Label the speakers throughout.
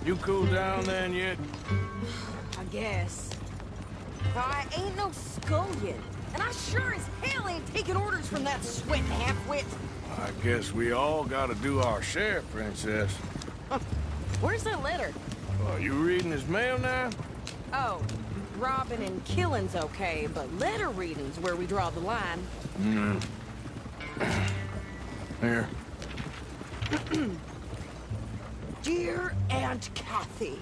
Speaker 1: You cooled down then yet?
Speaker 2: I guess. But I ain't no scullion, and I sure as hell ain't taking orders from that sweating half-wit.
Speaker 1: I guess we all gotta do our share, Princess.
Speaker 2: Where's that letter?
Speaker 1: Oh, you reading his mail now?
Speaker 2: Oh, robbing and killing's okay, but letter reading's where we draw the line.
Speaker 1: Here.
Speaker 2: Dear Aunt Kathy,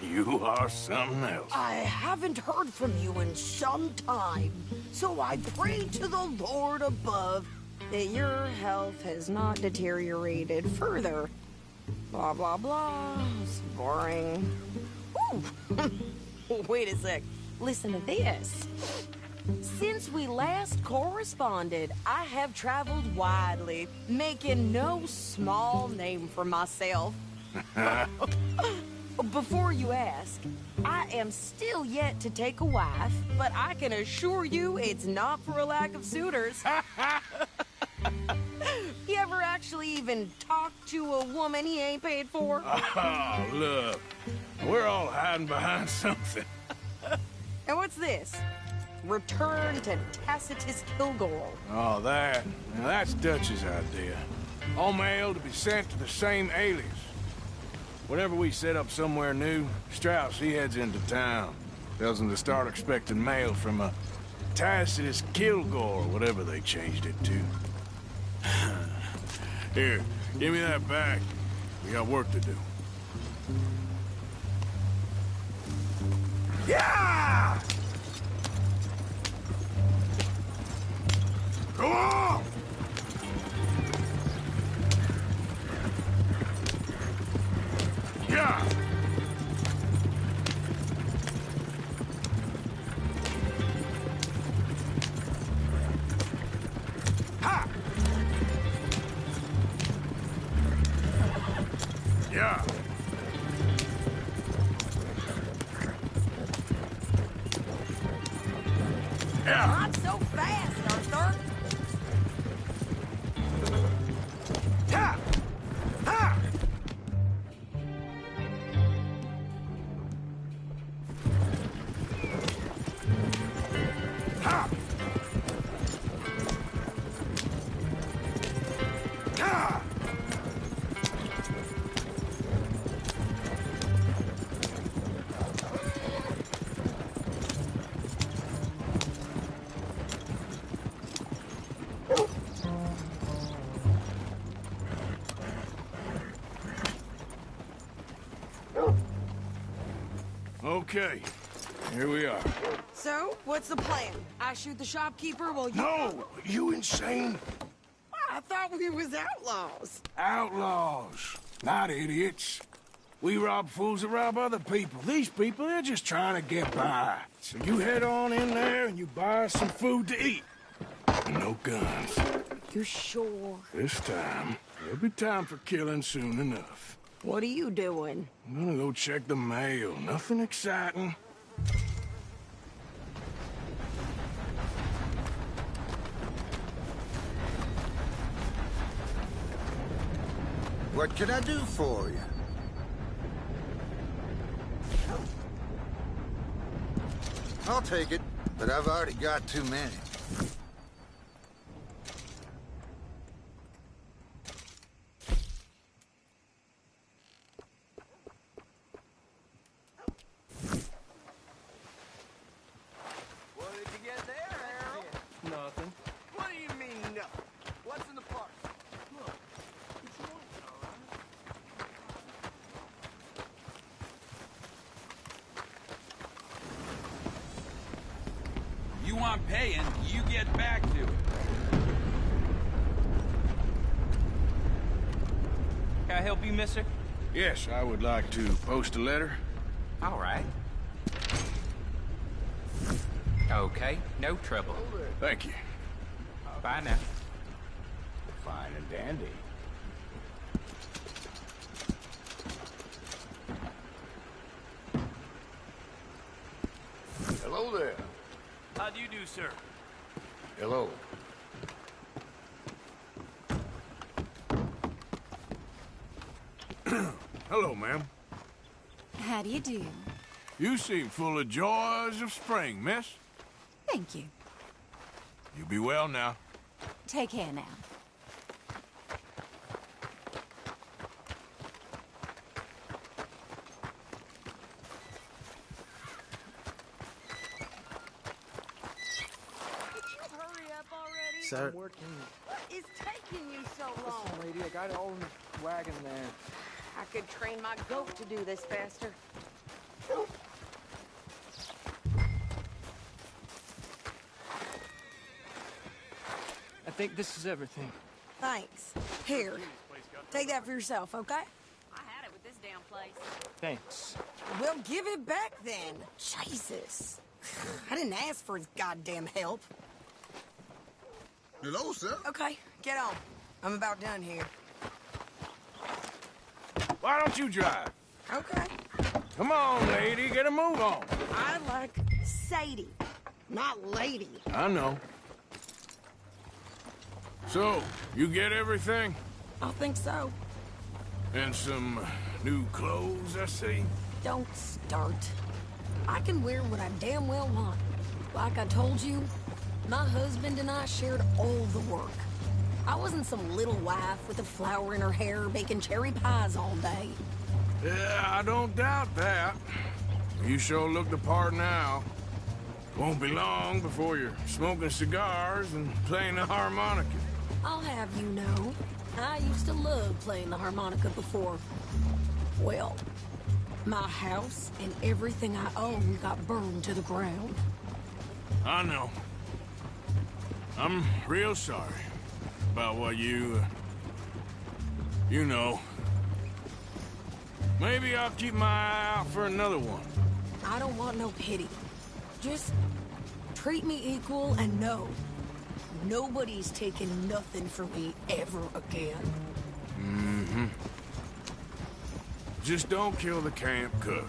Speaker 1: You are something else.
Speaker 2: I haven't heard from you in some time, so I pray to the Lord above that your health has not deteriorated further. Blah, blah, blah. It's boring. Ooh. Wait a sec. Listen to this. Since we last corresponded, I have traveled widely, making no small name for myself. Before you ask, I am still yet to take a wife, but I can assure you it's not for a lack of suitors. You ever actually even talked to a woman he ain't paid for?
Speaker 1: Oh, look. We're all hiding behind something.
Speaker 2: And what's this? Return to Tacitus Kilgore.
Speaker 1: Oh, that. Now, that's Dutch's idea. All mail to be sent to the same alias. Whenever we set up somewhere new, Strauss, he heads into town. Tells them to start expecting mail from a Tacitus Kilgore, whatever they changed it to. Here, give me that back. We got work to do. Yeah! Go on! Yeah! Ha! Yeah! Yeah!
Speaker 2: Not so fast, Arthur.
Speaker 1: Ha! Ha! Ha! Ha! Okay, here we are.
Speaker 2: So, what's the plan? I shoot the shopkeeper while you...
Speaker 1: No! You insane?
Speaker 2: I thought we was outlaws.
Speaker 1: Outlaws, not idiots. We rob fools that rob other people. These people, they're just trying to get by. So you head on in there and you buy us some food to eat. No guns.
Speaker 2: You're sure?
Speaker 1: This time, there'll be time for killing soon enough.
Speaker 2: What are you doing?
Speaker 1: I'm gonna go check the mail. Nothing exciting.
Speaker 3: What can I do for you? I'll take it, but I've already got too many.
Speaker 4: What did you get there, Harold?
Speaker 1: Nothing.
Speaker 4: What do you mean, no? What's in the park? Look, it's yours, all right?
Speaker 5: You want paying, you get back to it. Can I help you, mister?
Speaker 1: Yes, I would like to post a letter.
Speaker 5: All right. Okay, no trouble.
Speaker 1: Thank you.
Speaker 5: Bye now.
Speaker 1: Fine and dandy. Hello there.
Speaker 4: How do you do, sir?
Speaker 1: Hello. Hello, ma'am.
Speaker 6: How do you do?
Speaker 1: You seem full of joys of spring, miss.
Speaker 6: Thank you.
Speaker 1: You be well now.
Speaker 6: Take care now.
Speaker 3: Sir.
Speaker 4: I'm working.
Speaker 2: What is taking you so long?
Speaker 4: Listen, lady, I got it all in the wagon there.
Speaker 2: I could train my goat to do this faster.
Speaker 4: I think this is everything.
Speaker 2: Thanks. Here, take that for yourself, okay?
Speaker 6: I had it with this damn place.
Speaker 4: Thanks.
Speaker 2: Well, give it back then. Jesus. I didn't ask for his goddamn help.
Speaker 3: Hello, sir.
Speaker 2: Okay, get on. I'm about done here.
Speaker 1: Why don't you drive?
Speaker 2: Okay.
Speaker 1: Come on, lady, get a move on.
Speaker 2: I like Sadie, not lady.
Speaker 1: I know. So, you get everything?
Speaker 2: I think so.
Speaker 1: And some new clothes, I see?
Speaker 2: Don't start. I can wear what I damn well want. Like I told you, my husband and I shared all the work. I wasn't some little wife with a flower in her hair baking cherry pies all day.
Speaker 1: Yeah, I don't doubt that. You sure look the part now. Won't be long before you're smoking cigars and playing the harmonica.
Speaker 2: I'll have you know, I used to love playing the harmonica before. Well, my house and everything I own got burned to the ground.
Speaker 1: I know. I'm real sorry about what you know. Maybe I'll keep my eye out for another one.
Speaker 2: I don't want no pity. Just treat me equal and know nobody's taking nothing from me ever again.
Speaker 1: Mm-hmm. Just don't kill the camp cook.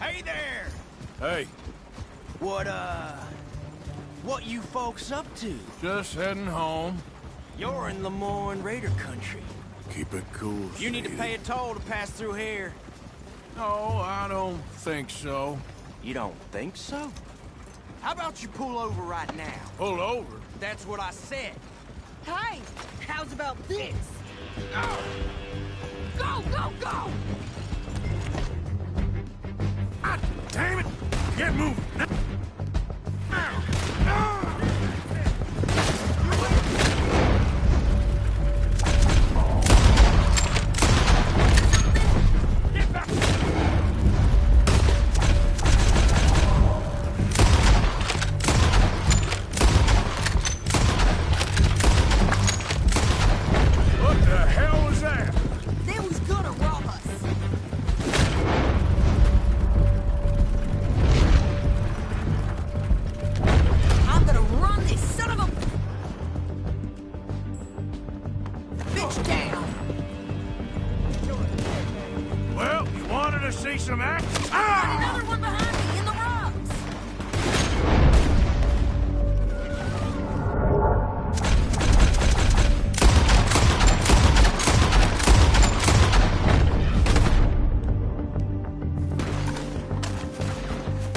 Speaker 7: Hey there!
Speaker 1: Hey,
Speaker 7: What you folks up to?
Speaker 1: just heading home.
Speaker 7: You're in Lemoyne Raider country.
Speaker 1: Keep it cool,
Speaker 7: You need to
Speaker 1: Sadie.
Speaker 7: pay a toll to pass through here.
Speaker 1: No, I don't think so.
Speaker 7: You don't think so? How about you pull over right now?
Speaker 1: Pull over.
Speaker 7: That's what I said.
Speaker 2: Hey, how's about this? Go, go, go!
Speaker 1: Ah, damn it! Get moving! What the hell was that?
Speaker 2: They was gonna rob us. I'm gonna run this son of a bitch down.
Speaker 1: Well, you wanted to see some action?
Speaker 2: Got
Speaker 1: Ah!
Speaker 2: another one behind me in the rocks.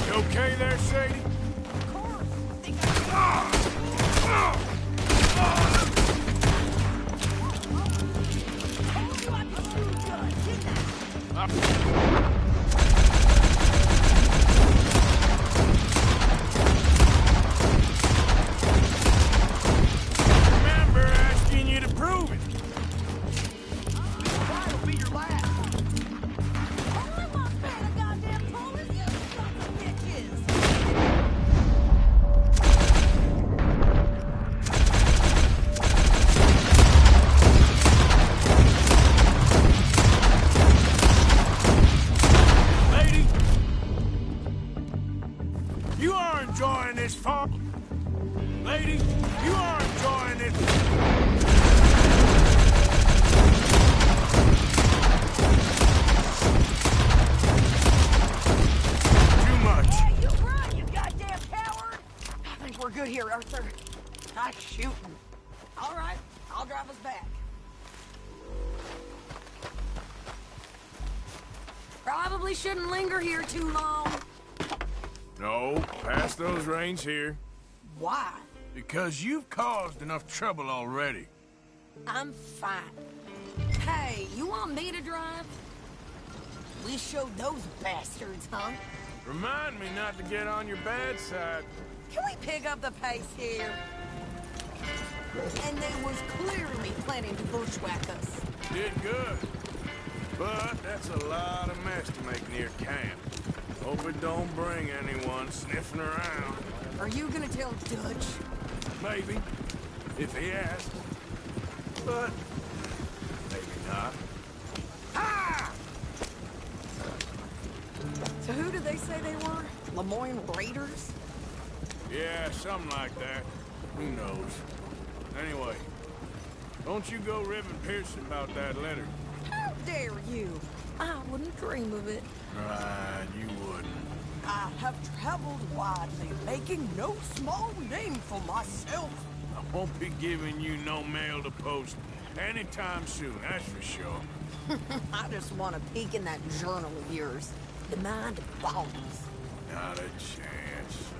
Speaker 1: You okay there, Sadie?
Speaker 2: Of course. Think I told you I could shoot guns, didn't I?
Speaker 1: Remember asking you to prove it.
Speaker 7: That'll be your last.
Speaker 2: All I want paying a goddamn toll is you sons of bitches.
Speaker 1: Lady, you are enjoying this far. Lady, you are enjoying it. Too much.
Speaker 2: Hey, you run, you goddamn coward! I think we're good here, Arthur. Nice shooting. All right, I'll drive us back. probably shouldn't linger here too long.
Speaker 1: No, pass those reins here.
Speaker 2: Why?
Speaker 1: Because you've caused enough trouble already.
Speaker 2: I'm fine. Hey, you want me to drive? We showed those bastards, huh?
Speaker 1: Remind me not to get on your bad side.
Speaker 2: Can we pick up the pace here? And they was clearly planning to bushwhack us.
Speaker 1: Did good. But that's a lot of mess to make near camp. Hope it don't bring anyone sniffing around.
Speaker 2: Are you gonna tell Dutch?
Speaker 1: Maybe, if he asks. But maybe not.
Speaker 2: Ah! So who did they say they were? Lemoyne Raiders?
Speaker 1: Yeah, something like that. Who knows? Anyway, don't you go ribbing Pearson about that letter.
Speaker 2: How dare you? I wouldn't dream of it.
Speaker 1: Right, you wouldn't.
Speaker 2: I have traveled widely, making no small name for myself.
Speaker 1: I won't be giving you no mail to post anytime soon, that's for sure.
Speaker 2: I just want to peek in that journal of yours. The mind boggles.
Speaker 1: Not a chance.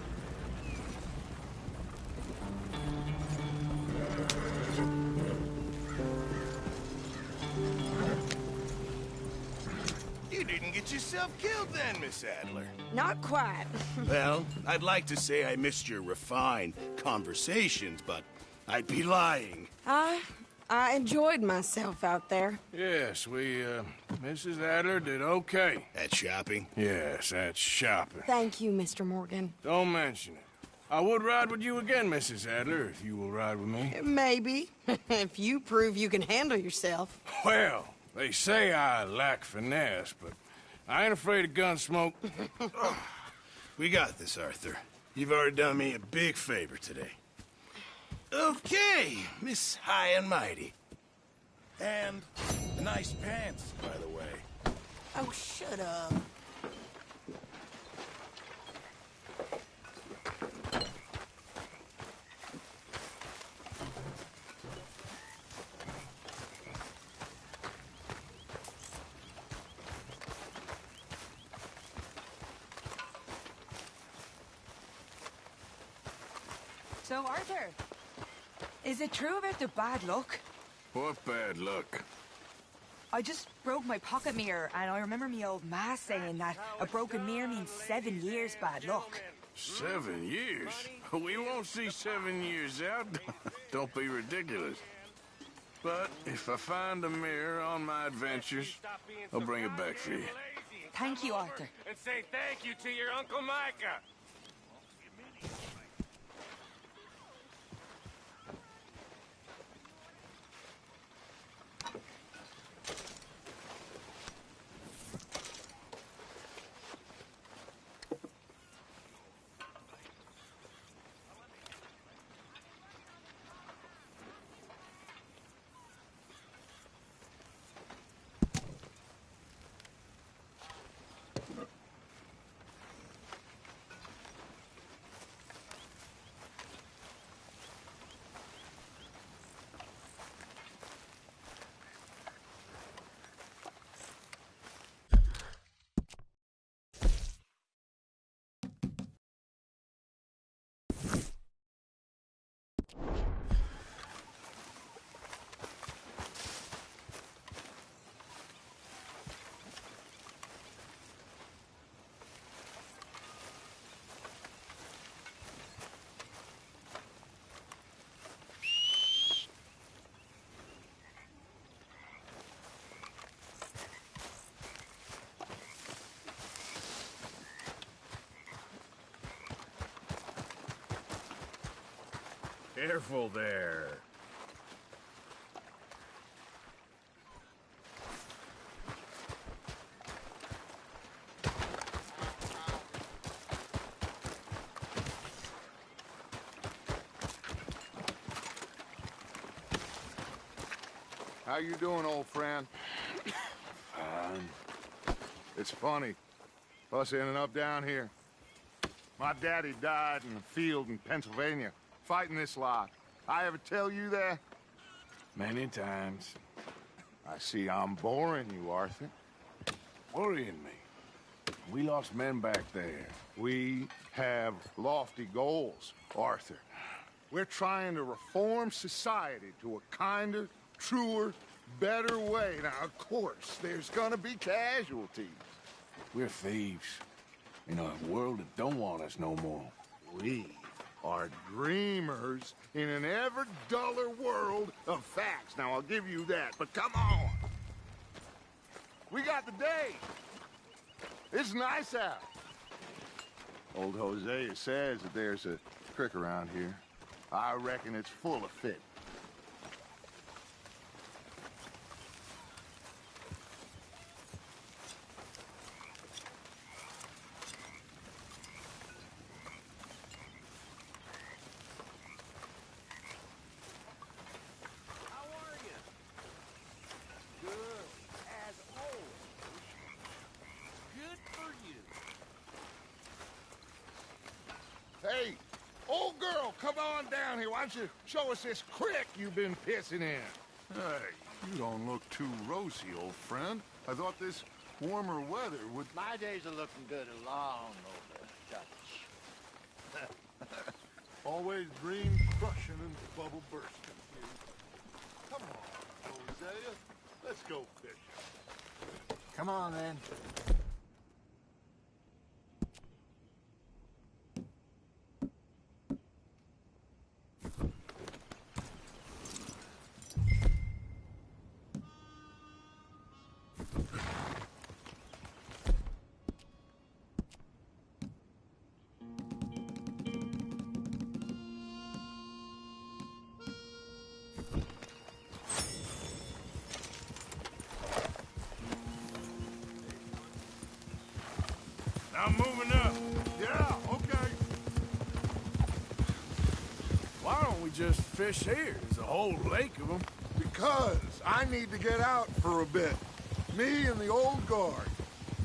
Speaker 4: You didn't get yourself killed then, Miss Adler.
Speaker 2: Not quite.
Speaker 4: Well, I'd like to say I missed your refined conversations, but I'd be lying.
Speaker 2: I enjoyed myself out there.
Speaker 1: Yes, Mrs. Adler did okay.
Speaker 4: At shopping?
Speaker 1: Yes, that's shopping.
Speaker 2: Thank you, Mr. Morgan.
Speaker 1: Don't mention it. I would ride with you again, Mrs. Adler, if you will ride with me.
Speaker 2: Maybe. If you prove you can handle yourself.
Speaker 1: Well, they say I lack finesse, but I ain't afraid of gun smoke.
Speaker 4: We got this, Arthur. You've already done me a big favor today. Okay, Miss High and Mighty. And nice pants, by the way.
Speaker 2: Oh, shut up.
Speaker 8: So, Arthur, is it true about the bad luck?
Speaker 1: What bad luck?
Speaker 8: I just broke my pocket mirror, and I remember me old ma saying that a broken mirror means 7 years bad luck.
Speaker 1: 7 years? We won't see 7 years out. Don't be ridiculous. But if I find a mirror on my adventures, I'll bring it back for you.
Speaker 8: Thank you, Arthur.
Speaker 9: And say thank you to your Uncle Micah.
Speaker 1: Careful there.
Speaker 3: How you doing, old friend?
Speaker 1: Fine.
Speaker 3: It's funny. Us ending up down here. My daddy died in a field in Pennsylvania, fighting this lot. I ever tell you that?
Speaker 1: Many times.
Speaker 3: I see I'm boring you, Arthur.
Speaker 1: Worrying me. We lost men back there.
Speaker 3: We have lofty goals, Arthur. We're trying to reform society to a kinder, truer, better way. Now, of course, there's gonna be casualties.
Speaker 1: We're thieves in a world that don't want us no more.
Speaker 3: We are dreamers in an ever duller world of facts. Now, I'll give you that, but come on. We got the day. It's nice out. Old Hosea says that there's a creek around here. I reckon it's full of fish. Hey, old girl, come on down here. Why don't you show us this creek you've been pissing in? Hey, you don't look too rosy, old friend. I thought this warmer weather would...
Speaker 10: My days are looking good along over Dutch.
Speaker 3: Always dream crushing and bubble bursting. Come on, Hosea. Let's go fishing.
Speaker 10: Come on, then.
Speaker 1: I'm moving up.
Speaker 3: Yeah, okay.
Speaker 1: Why don't we just fish here? There's a whole lake of them.
Speaker 3: Because I need to get out for a bit. Me and the old guard.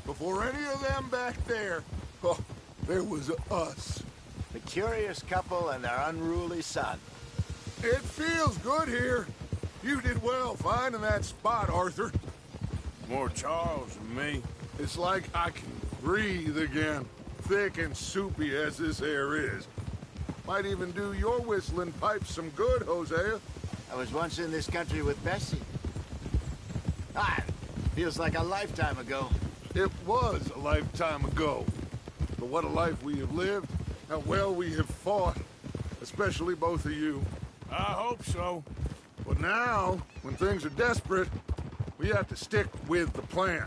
Speaker 3: Before any of them back there, oh, there was us.
Speaker 10: The curious couple and their unruly son.
Speaker 3: It feels good here. You did well finding that spot, Arthur.
Speaker 1: More Charles than me.
Speaker 3: It's like I can breathe again, thick and soupy as this air is. Might even do your whistling pipes some good, Hosea.
Speaker 10: I was once in this country with Bessie. Feels like a lifetime ago.
Speaker 3: It was a lifetime ago. But what a life we have lived, how well we have fought, especially both of you.
Speaker 1: I hope so.
Speaker 3: But now, when things are desperate, we have to stick with the plan.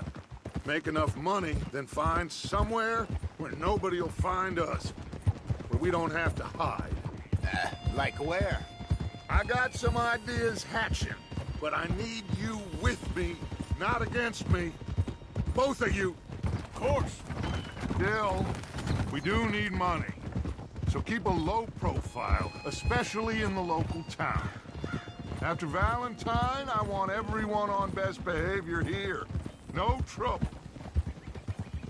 Speaker 3: Make enough money, then find somewhere where nobody will find us. Where we don't have to hide.
Speaker 10: Like where?
Speaker 3: I got some ideas hatching, but I need you with me, not against me. Both of you.
Speaker 1: Of course.
Speaker 3: Still, we do need money. So keep a low profile, especially in the local town. After Valentine, I want everyone on best behavior here. No trouble.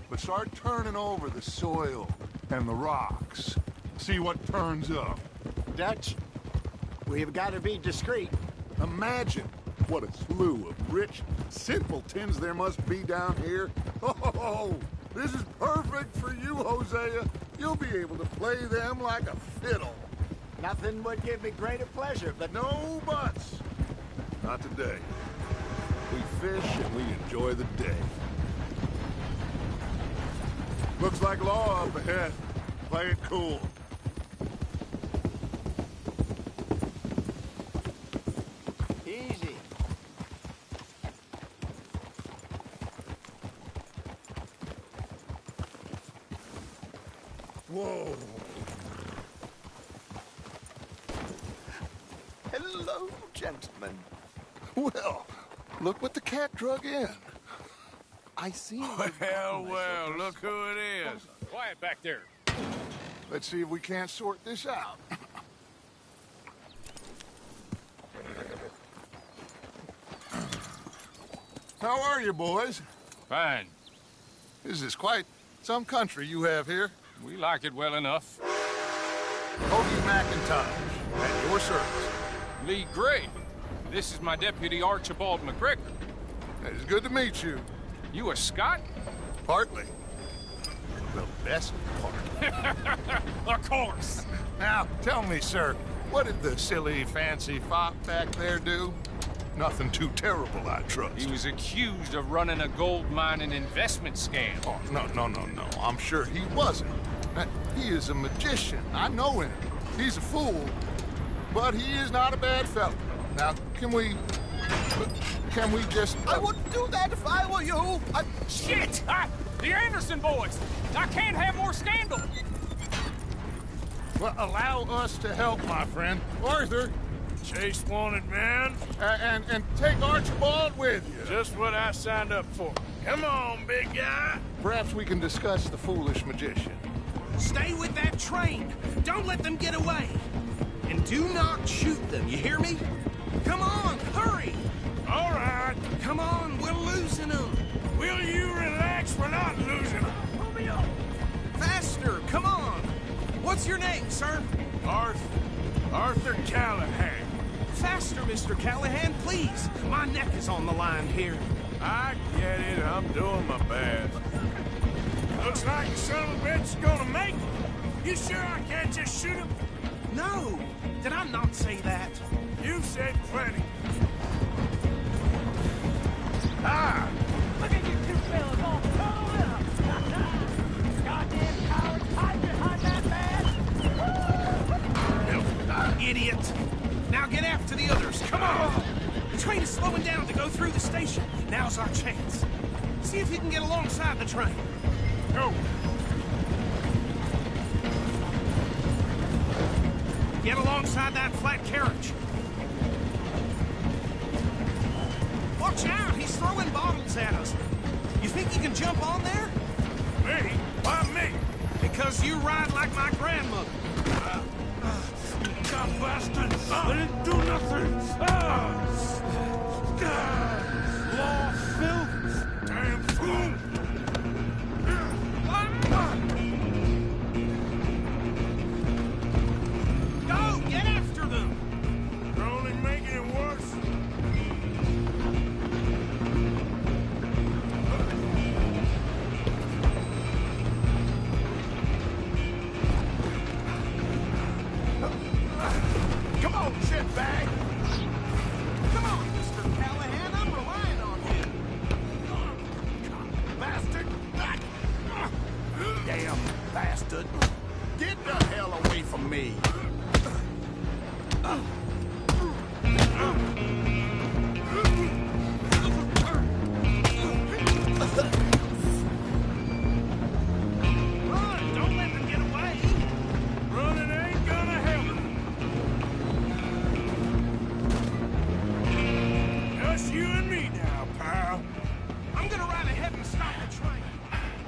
Speaker 3: But start turning over the soil and the rocks. See what turns up.
Speaker 10: Dutch, we've got to be discreet.
Speaker 3: Imagine what a slew of rich simpletons there must be down here. Oh, this is perfect for you, Hosea. You'll be able to play them like a fiddle.
Speaker 10: Nothing would give me greater pleasure, but...
Speaker 3: No buts. Not today. We fish and we enjoy the day. Looks like law up ahead. Play it cool.
Speaker 10: Easy.
Speaker 3: Whoa.
Speaker 10: Hello, gentlemen.
Speaker 3: Well, look what the cat drug in. I see.
Speaker 1: Well, look who it is.
Speaker 9: Quiet back there.
Speaker 3: Let's see if we can't sort this out. How are you, boys?
Speaker 5: Fine.
Speaker 3: This is quite some country you have here.
Speaker 5: We like it well enough.
Speaker 3: Hoagie McIntosh, at your service.
Speaker 5: Lee Gray. This is my deputy, Archibald McGregor.
Speaker 3: It's good to meet you.
Speaker 5: You a Scot?
Speaker 3: Partly. the best part.
Speaker 9: Of course.
Speaker 3: Now, tell me, sir, what did the silly, fancy fop back there do? Nothing too terrible, I trust.
Speaker 9: He was accused of running a gold mining investment scam.
Speaker 3: Oh, no. I'm sure he wasn't. He is a magician. I know him. He's a fool, but he is not a bad fellow. Now, can we just...
Speaker 7: I wouldn't do that if I were you.
Speaker 9: Shit! The Anderson boys! I can't have more scandal!
Speaker 3: Well, allow us to help, my friend. Arthur,
Speaker 1: Chase wanted man.
Speaker 3: and take Archibald with you.
Speaker 1: Just what I signed up for. Come on, big guy.
Speaker 3: Perhaps we can discuss the foolish magician.
Speaker 4: Stay with that train. Don't let them get away. And do not shoot them, you hear me? Come on, hurry!
Speaker 1: All right.
Speaker 4: Come on, we're losing them.
Speaker 1: Will you relax? We're not losing them.
Speaker 4: Faster, come on. What's your name, sir?
Speaker 1: Arthur Callahan.
Speaker 4: Faster, Mr. Callahan, please. My neck is on the line here.
Speaker 1: I get it. I'm doing my best. Looks like the son of a bitch is gonna make it. You sure I can't just shoot him?
Speaker 4: No. Did I not say that?
Speaker 1: You said plenty.
Speaker 4: Ah!
Speaker 11: Look at you two fellas all curled up! Goddamn cowards hide behind that man!
Speaker 4: Idiot! Now get after the others, come on! The train is slowing down to go through the station. Now's our chance. See if you can get alongside the train.
Speaker 3: Go.
Speaker 4: Get alongside that flat carriage. Watch out! He's throwing bottles at us. You think you can jump on there?
Speaker 1: Me? Why me?
Speaker 4: Because you ride like my grandmother.
Speaker 1: God bastard! I didn't do nothing! Law, filth! Damn fool!
Speaker 4: Go! Get after them!
Speaker 1: You're only making it worse.
Speaker 3: Come on, shitbag!
Speaker 4: Come on, Mr. Callahan, I'm relying on you.
Speaker 3: Bastard! Damn bastard! Get the hell away from me!
Speaker 4: Run! Don't let them get away!
Speaker 1: Running ain't gonna help. Just you and me now, pal.
Speaker 4: I'm gonna ride ahead and stop the train.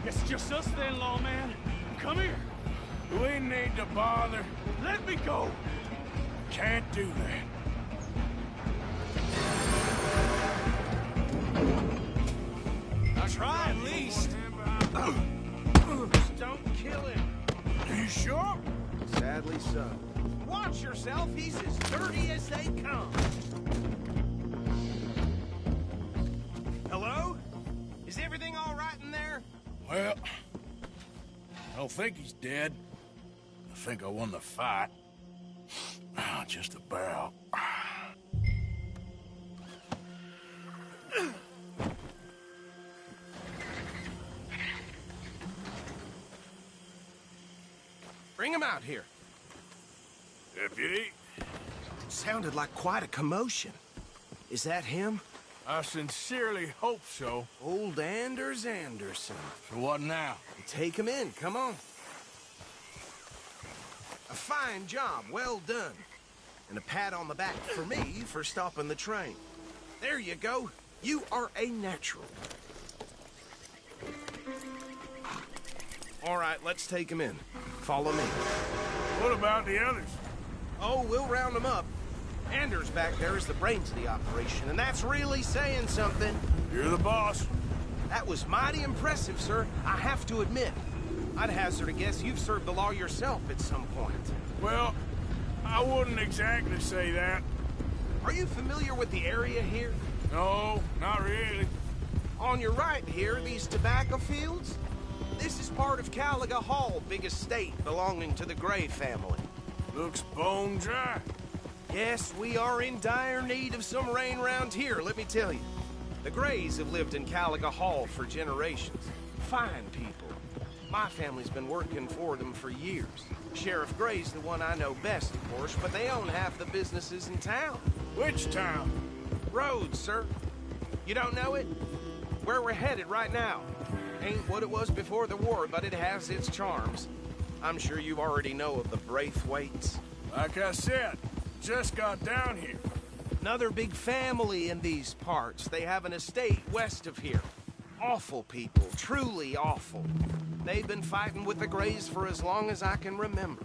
Speaker 9: It's just us then, lawman. Come here.
Speaker 1: We need to bother.
Speaker 9: Let me go.
Speaker 1: Can't do that.
Speaker 4: I'll try at least. Don't kill him.
Speaker 1: Are you sure?
Speaker 7: Sadly so.
Speaker 4: Watch yourself, he's as dirty as they come. Hello? Is everything all right in there?
Speaker 1: Well, I don't think he's dead. I think I won the fight. Just about.
Speaker 4: Bring him out here.
Speaker 1: Deputy,
Speaker 4: Sounded like quite a commotion. Is that him?
Speaker 1: I sincerely hope so.
Speaker 4: Old Anders Anderson.
Speaker 1: So what now?
Speaker 4: Take him in, come on. A fine job, well done. And a pat on the back for me for stopping the train. There you go. You are a natural. All right, let's take him in. Follow me.
Speaker 1: What about the others?
Speaker 4: Oh, we'll round them up. Anders back there is the brains of the operation, and that's really saying something.
Speaker 1: You're the boss.
Speaker 4: That was mighty impressive, sir. I have to admit. I'd hazard a guess you've served the law yourself at some point.
Speaker 1: Well, I wouldn't exactly say that.
Speaker 4: Are you familiar with the area here?
Speaker 1: No, not really.
Speaker 4: On your right here, these tobacco fields?
Speaker 7: This is part of Caliga Hall, big estate belonging to the Gray family.
Speaker 1: Looks bone dry.
Speaker 7: Yes, we are in dire need of some rain round here, let me tell you. The Grays have lived in Caliga Hall for generations. Fine people. My family's been working for them for years. Sheriff Gray's the one I know best, of course, but they own half the businesses in town.
Speaker 1: Which town?
Speaker 7: Rhodes, sir. You don't know it? Where we're headed right now. Ain't what it was before the war, but it has its charms. I'm sure you already know of the Braithwaites.
Speaker 1: Like I said, just got down here.
Speaker 7: Another big family in these parts. They have an estate west of here. Awful people, truly awful. They've been fighting with the Grays for as long as I can remember.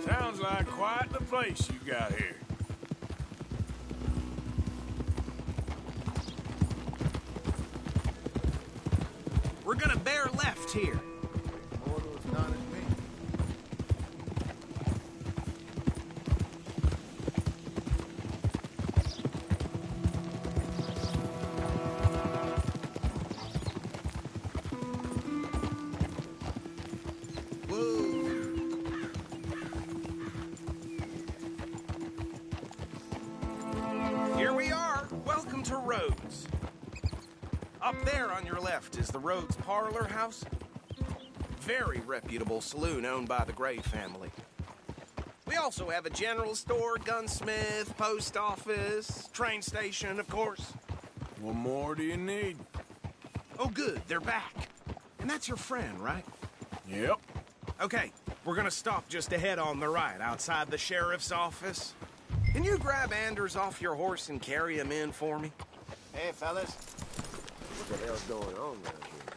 Speaker 1: Sounds like quite the place you got here.
Speaker 7: We're gonna bear left here. Here we are. Welcome to Rhodes. Up there on your left is the Rhodes Parlor House. Very reputable saloon owned by the Gray family. We also have a general store, gunsmith, post office, train station, of course.
Speaker 1: What more do you need?
Speaker 7: Oh, good. They're back. And that's your friend, right?
Speaker 1: Yep.
Speaker 7: Okay, we're gonna stop just ahead on the right, outside the sheriff's office. Can you grab Anders off your horse and carry him in for me?
Speaker 10: Hey, fellas. What the hell's going on around here?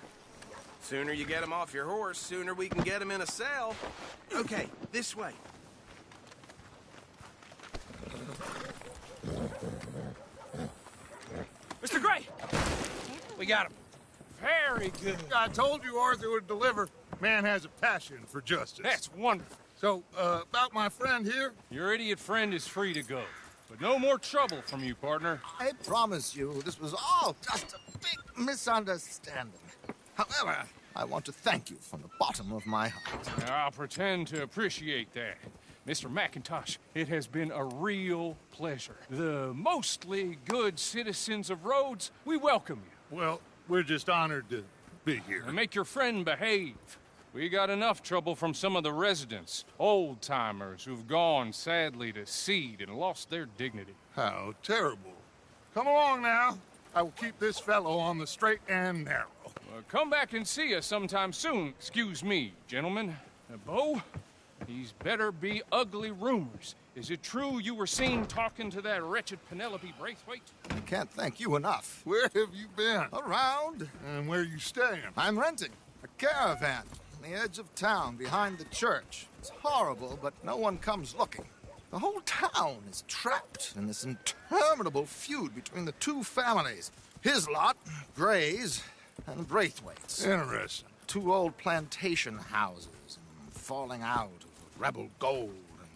Speaker 7: Sooner you get him off your horse, sooner we can get him in a cell. Okay, this way.
Speaker 9: Mr. Gray! We got him. Very good.
Speaker 3: I told you Arthur would deliver. Man has a passion for justice.
Speaker 9: That's wonderful.
Speaker 3: So, about my friend here?
Speaker 9: Your idiot friend is free to go. But no more trouble from you, partner.
Speaker 12: I promise you, this was all just a big misunderstanding. However, I want to thank you from the bottom of my heart.
Speaker 9: I'll pretend to appreciate that. Mr. McIntosh, it has been a real pleasure. The mostly good citizens of Rhodes, we welcome you.
Speaker 3: Well, we're just honored to be here.
Speaker 9: And make your friend behave. We got enough trouble from some of the residents, old-timers who've gone, sadly, to seed and lost their dignity.
Speaker 3: How terrible. Come along now. I will keep this fellow on the straight and narrow.
Speaker 9: Come back and see us sometime soon. Excuse me, gentlemen. Bo, these better be ugly rumors. Is it true you were seen talking to that wretched Penelope Braithwaite?
Speaker 12: I can't thank you enough.
Speaker 3: Where have you been?
Speaker 12: Around.
Speaker 3: And where are you staying?
Speaker 12: I'm renting a caravan on the edge of town behind the church. It's horrible, but no one comes looking. The whole town is trapped in this interminable feud between the two families. His lot, Gray's, and Braithwaite's.
Speaker 3: Interesting.
Speaker 12: Two old plantation houses, and falling out of rebel gold,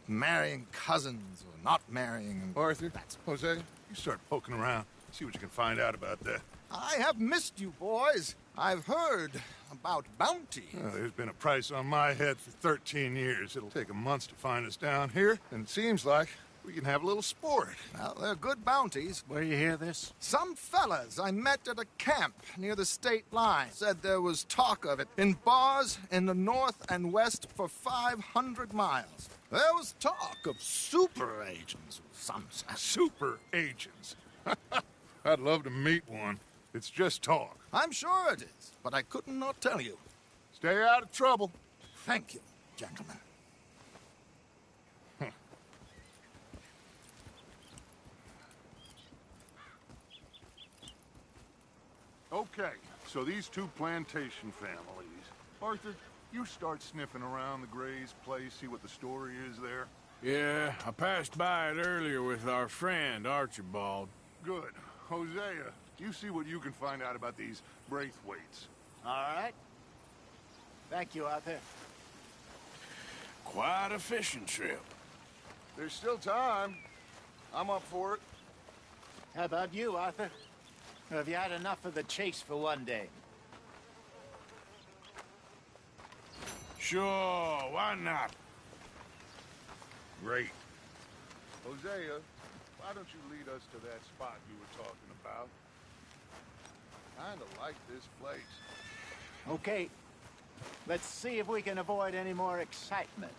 Speaker 12: and marrying cousins or not marrying. And
Speaker 3: Arthur, Jose, you start poking around. See what you can find out about that.
Speaker 12: I have missed you, boys. I've heard about bounty.
Speaker 3: There's been a price on my head for 13 years. It'll take a month to find us down here, and it seems like we can have a little sport.
Speaker 12: Well, they're good bounties.
Speaker 10: Where you hear this?
Speaker 12: Some fellas I met at a camp near the state line said there was talk of it in bars in the north and west for 500 miles. There was talk of super agents of some sort.
Speaker 3: Super agents. I'd love to meet one. It's just talk.
Speaker 12: I'm sure it is, but I couldn't not tell you.
Speaker 3: Stay out of trouble.
Speaker 12: Thank you, gentlemen.
Speaker 3: Okay, so these two plantation families. Arthur, you start sniffing around the Gray's place, see what the story is there.
Speaker 1: Yeah, I passed by it earlier with our friend, Archibald.
Speaker 3: Good. Hosea, you see what you can find out about these Braithwaites.
Speaker 10: All right. Thank you, Arthur.
Speaker 1: Quite a fishing trip.
Speaker 3: There's still time. I'm up for it.
Speaker 10: How about you, Arthur? Or have you had enough of the chase for one day?
Speaker 1: Sure, why not?
Speaker 3: Great. Hosea, why don't you lead us to that spot you were talking about? Kinda like this place.
Speaker 10: Okay. Let's see if we can avoid any more excitement.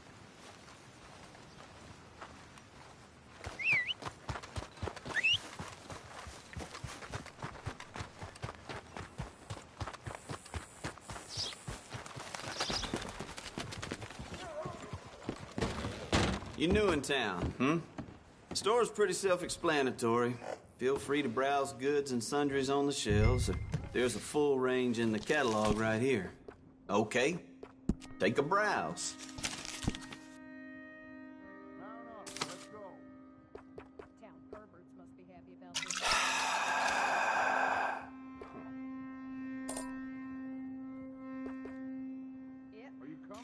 Speaker 13: You new in town, hmm? Store's pretty self-explanatory. Feel free to browse goods and sundries on the shelves. There's a full range in the catalog right here. Okay, take a browse.
Speaker 6: Town perverts must be happy about this. Yep.
Speaker 3: Are you coming?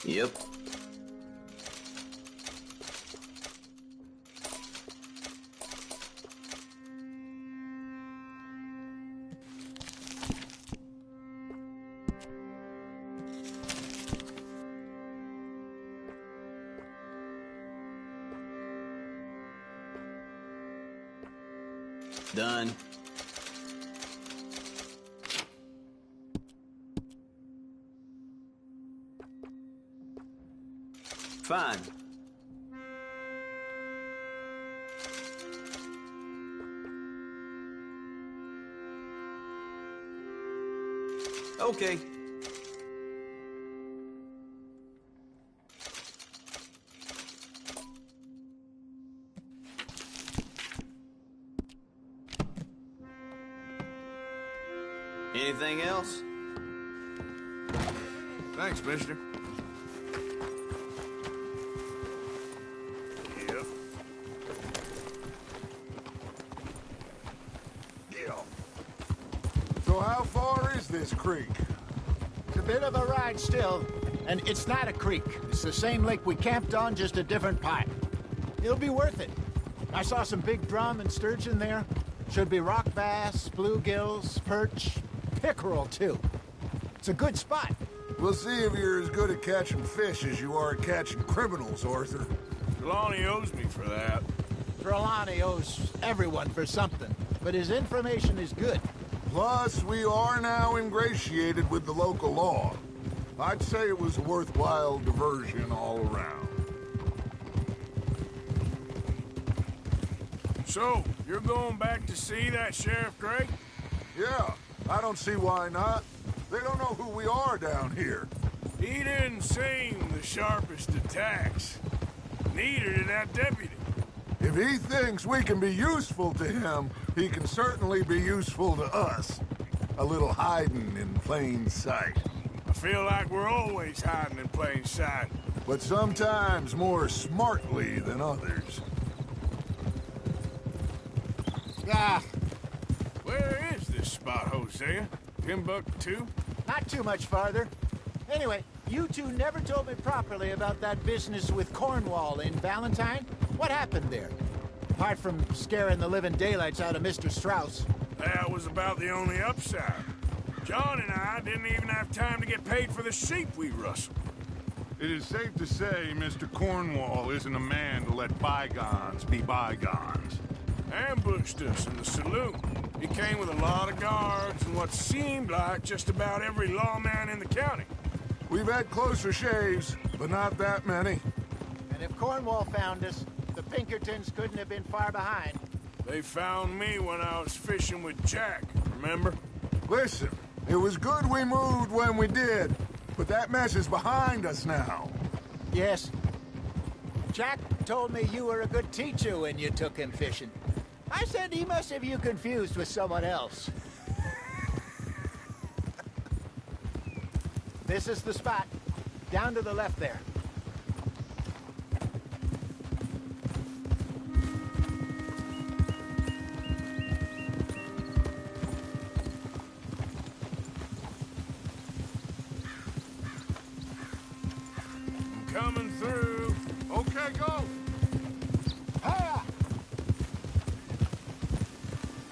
Speaker 13: Yep. Done. Fine. Okay. Anything else?
Speaker 1: Thanks, mister.
Speaker 3: Yep. Yeah. So how far is this creek?
Speaker 10: It's a bit of a ride still, and it's not a creek. It's the same lake we camped on, just a different part. It'll be worth it. I saw some big drum and sturgeon there. Should be rock bass, bluegills, perch, pickerel, too. It's a good spot.
Speaker 3: We'll see if you're as good at catching fish as you are at catching criminals, Arthur.
Speaker 1: Trelawney owes me for that.
Speaker 10: Trelawney owes everyone for something, but his information is good.
Speaker 3: Plus, we are now ingratiated with the local law. I'd say it was a worthwhile diversion all around.
Speaker 1: So, you're going back to see that Sheriff Gray?
Speaker 3: Yeah, I don't see why not. They don't know who we are down here.
Speaker 1: He didn't seem the sharpest attacks. Neither did that deputy.
Speaker 3: If he thinks we can be useful to him, he can certainly be useful to us. A little hiding in plain sight.
Speaker 1: I feel like we're always hiding in plain sight.
Speaker 3: But sometimes more smartly than others.
Speaker 10: Ah,
Speaker 1: Where is this spot, Hosea? Timbuktu?
Speaker 10: not too much farther. Anyway, you two never told me properly about that business with Cornwall in Valentine. What happened there? Apart from scaring the living daylights out of Mr. Strauss.
Speaker 1: That was about the only upside. John and I didn't even have time to get paid for the sheep we rustled.
Speaker 3: It is safe to say Mr. Cornwall isn't a man to let bygones be bygones.
Speaker 1: Ambushed us in the saloon. He came with a lot of guards and what seemed like just about every lawman in the county.
Speaker 3: We've had closer shaves, but not that many.
Speaker 10: And if Cornwall found us, the Pinkertons couldn't have been far behind.
Speaker 1: They found me when I was fishing with Jack, remember?
Speaker 3: Listen, it was good we moved when we did, but that mess is behind us now.
Speaker 10: Yes. Jack told me you were a good teacher when you took him fishing. I said he must have you confused with someone else. This is the spot. Down to the left there.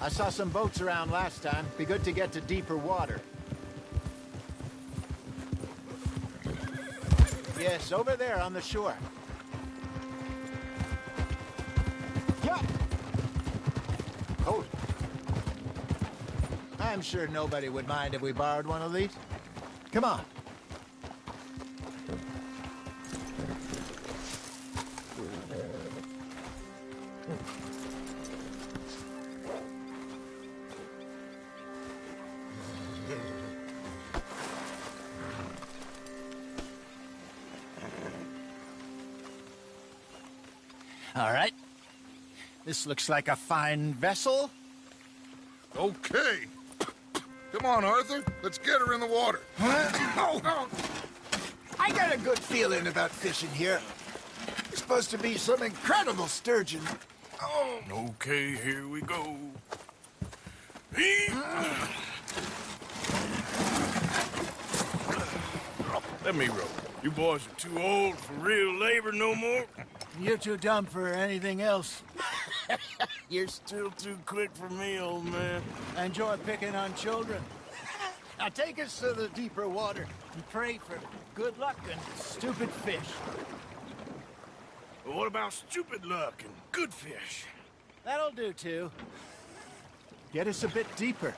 Speaker 10: I saw some boats around last time. Be good to get to deeper water. Yes, over there on the shore. Yup! Hold it. I'm sure nobody would mind if we borrowed one of these. Come on. All right. This looks like a fine vessel.
Speaker 3: Okay. Come on, Arthur. Let's get her in the water.
Speaker 10: I got a good feeling about fishing here. It's supposed to be some incredible sturgeon.
Speaker 1: Oh. Okay, here we go. Let me row. You boys are too old for real labor no more.
Speaker 10: You're too dumb for anything else.
Speaker 1: You're still too quick for me, old man.
Speaker 10: I enjoy picking on children. Now take us to the deeper water and pray for good luck and stupid fish.
Speaker 1: Well, what about stupid luck and good fish?
Speaker 10: That'll do, too. Get us a bit deeper.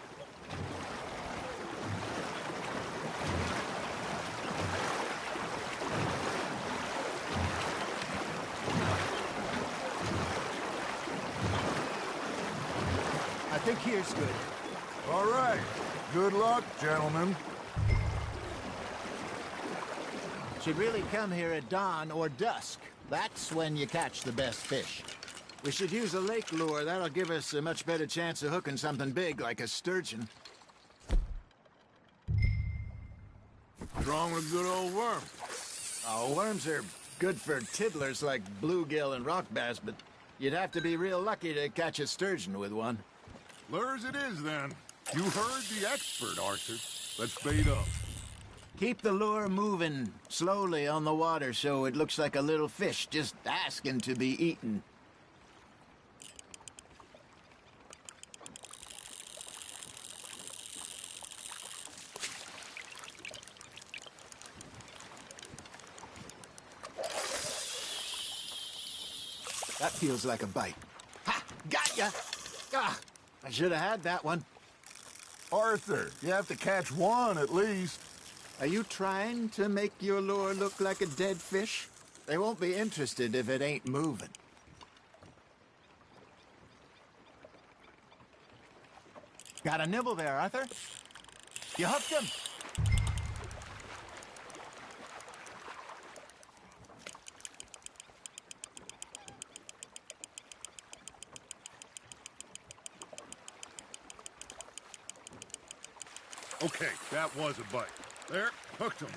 Speaker 10: I think here's good.
Speaker 3: All right. Good luck, gentlemen.
Speaker 10: Should really come here at dawn or dusk. That's when you catch the best fish. We should use a lake lure. That'll give us a much better chance of hooking something big like a sturgeon.
Speaker 1: What's wrong with a good old worm?
Speaker 10: Oh, worms are good for tiddlers like bluegill and rock bass, but you'd have to be real lucky to catch a sturgeon with one.
Speaker 3: Lures it is, then. You heard the expert, Arthur. Let's bait up.
Speaker 10: Keep the lure moving slowly on the water so it looks like a little fish just asking to be eaten. That feels like a bite. Ha! Got ya! Ah, I should have had that one.
Speaker 3: Arthur, you have to catch one at least.
Speaker 10: Are you trying to make your lure look like a dead fish? They won't be interested if it ain't moving. Got a nibble there, Arthur. You hooked him.
Speaker 3: Okay, that was a bite. There, hooked him.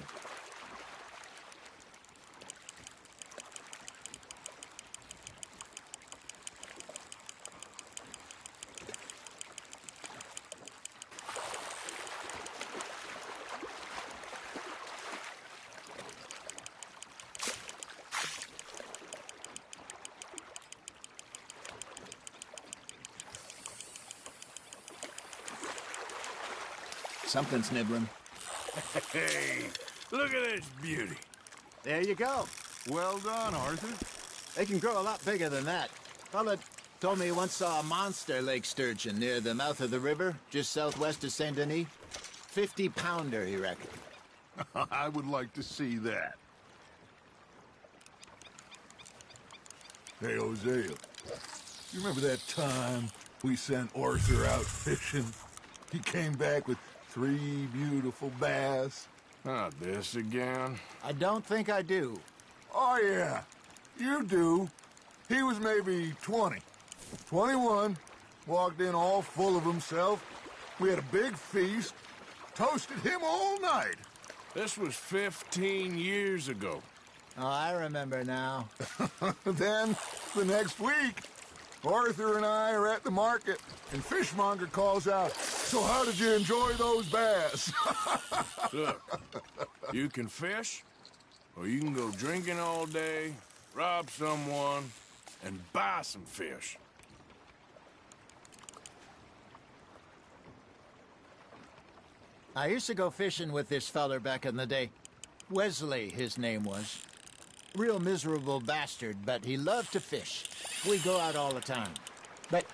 Speaker 10: Something's nibbling.
Speaker 1: Hey, look at this beauty.
Speaker 10: There you go.
Speaker 3: Well done, Arthur.
Speaker 10: They can grow a lot bigger than that. Fella told me he once saw a monster lake sturgeon near the mouth of the river, just southwest of Saint Denis. 50-pounder, he reckoned.
Speaker 3: I would like to see that. Hey, Hosea, you remember that time we sent Arthur out fishing? He came back with 3 beautiful bass.
Speaker 1: Not this again.
Speaker 10: I don't think I do.
Speaker 3: Oh, yeah. You do. He was maybe 20. 21. Walked in all full of himself. We had a big feast. Toasted him all night.
Speaker 1: This was 15 years ago.
Speaker 10: Oh, I remember now.
Speaker 3: Then, the next week, Arthur and I are at the market, and Fishmonger calls out, "So how did you enjoy those bass?"
Speaker 1: Look, you can fish, or you can go drinking all day, rob someone, and buy some fish.
Speaker 10: I used to go fishing with this feller back in the day. Wesley, his name was. Real miserable bastard, but he loved to fish. We go out all the time. But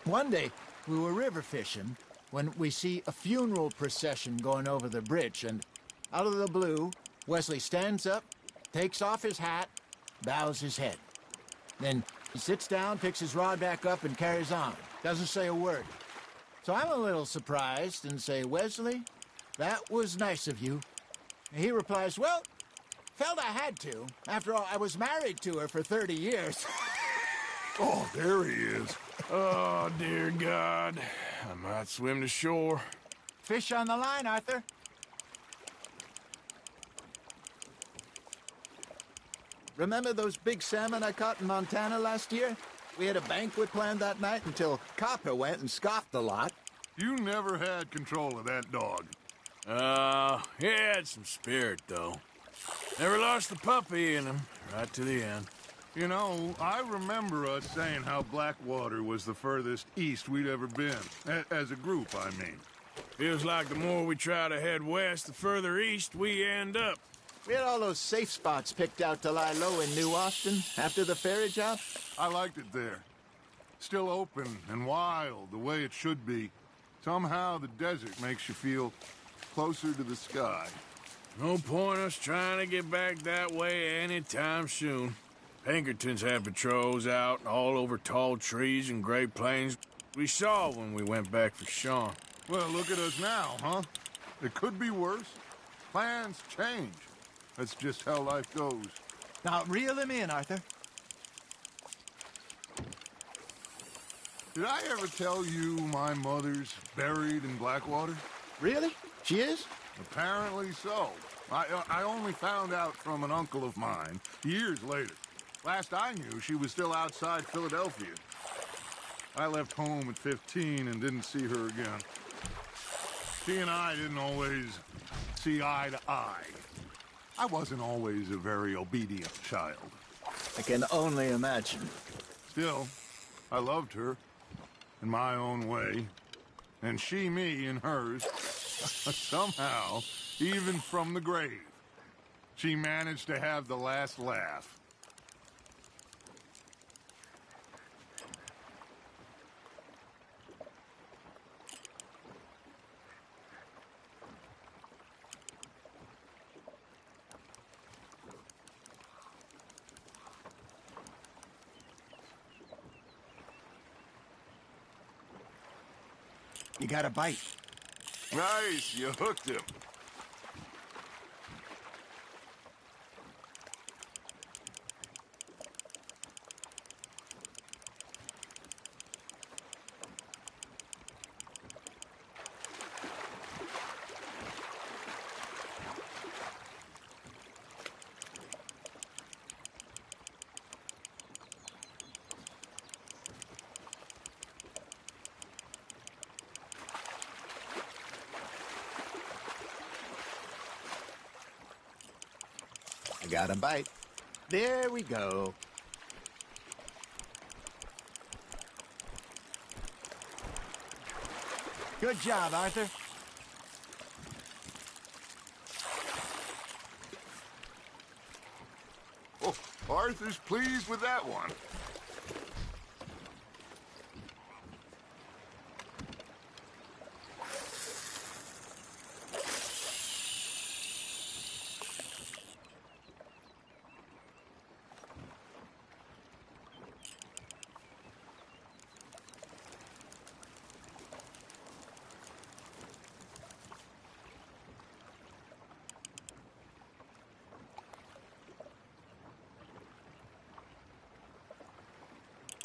Speaker 10: one day, we were river fishing when we see a funeral procession going over the bridge, and out of the blue, Wesley stands up, takes off his hat, bows his head. Then he sits down, picks his rod back up, and carries on. Doesn't say a word. So I'm a little surprised and say, Wesley, that was nice of you. And he replies, well, felt I had to. After all, I was married to her for 30 years.
Speaker 3: Oh, there he is.
Speaker 1: Oh, dear God. I might swim to shore.
Speaker 10: Fish on the line, Arthur. Remember those big salmon I caught in Montana last year? We had a banquet planned that night until Copper went and scoffed the lot.
Speaker 3: You never had control of that dog.
Speaker 1: He had some spirit, though. Never lost the puppy in him, right to the end.
Speaker 3: You know, I remember us saying how Blackwater was the furthest east we'd ever been. As a group, I mean.
Speaker 1: Feels like the more we try to head west, the further east we end up.
Speaker 10: We had all those safe spots picked out to lie low in New Austin after the ferry job.
Speaker 3: I liked it there. Still open and wild, the way it should be. Somehow the desert makes you feel closer to the sky.
Speaker 1: No point us trying to get back that way anytime soon. Pinkertons had patrols out all over tall trees and Great Plains. We saw when we went back for Sean.
Speaker 3: Well, look at us now, huh? It could be worse. Plans change. That's just how life goes.
Speaker 10: Now, reel him in, Arthur.
Speaker 3: Did I ever tell you my mother's buried in Blackwater?
Speaker 10: Really? She is?
Speaker 3: Apparently so. I only found out from an uncle of mine years later. Last I knew, she was still outside Philadelphia. I left home at 15 and didn't see her again. She and I didn't always see eye to eye. I wasn't always a very obedient child.
Speaker 10: I can only imagine.
Speaker 3: Still, I loved her in my own way, and she me in hers. Somehow, even from the grave, she managed to have the last laugh.
Speaker 10: You got a bite.
Speaker 3: Nice, you hooked him.
Speaker 10: I got a bite. There we go. Good job, Arthur.
Speaker 3: Oh, Arthur's pleased with that one.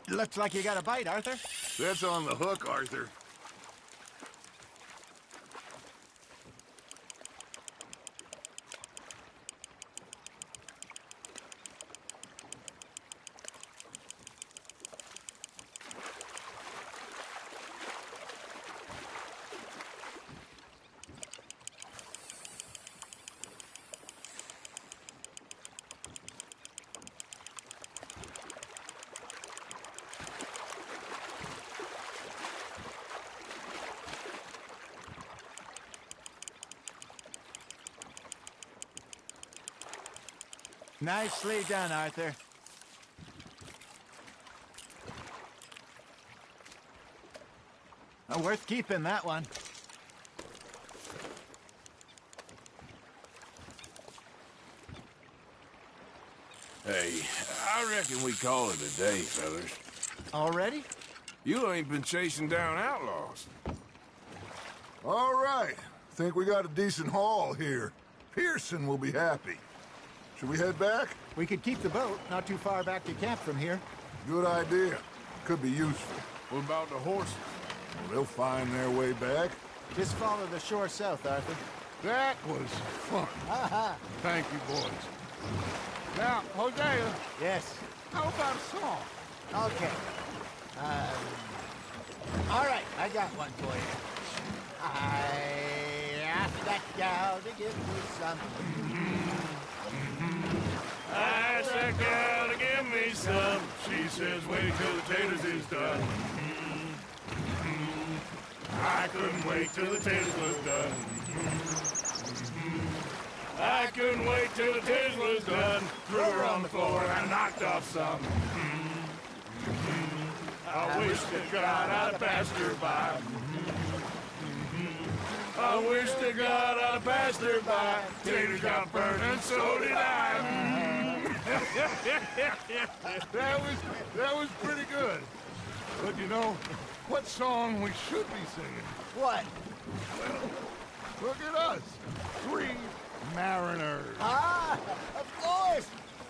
Speaker 10: Looks like you got a bite, Arthur.
Speaker 3: That's on the hook, Arthur.
Speaker 10: Nicely done, Arthur. Oh, worth keeping, that one.
Speaker 1: Hey, I reckon we call it a day, fellas.
Speaker 10: Already?
Speaker 1: You ain't been chasing down outlaws.
Speaker 3: All right. Think we got a decent haul here. Pearson will be happy. Should we head back?
Speaker 10: We could keep the boat not too far back to camp from here.
Speaker 3: Good idea. Could be useful.
Speaker 1: What about the horses?
Speaker 3: Well, they'll find their way back.
Speaker 10: Just follow the shore south, Arthur.
Speaker 3: That was fun. Thank you, boys. Now, Hosea.
Speaker 10: Yes.
Speaker 3: How about a song?
Speaker 10: Okay. All right, I got one for you. I asked that gal to give me some.
Speaker 1: I asked that gal to give me some. She says, wait till the taters is done. I couldn't wait till the taters was done. I couldn't wait till the taters was done. Threw her on the floor and I knocked off some. I wish to God I'd passed her by. I wish to God I'd passed her by. Taters got burned and so did I.
Speaker 3: That was pretty good. But you know, what song we should be singing?
Speaker 10: What?
Speaker 3: Well, look at us. 3 mariners.
Speaker 10: Ah, of course.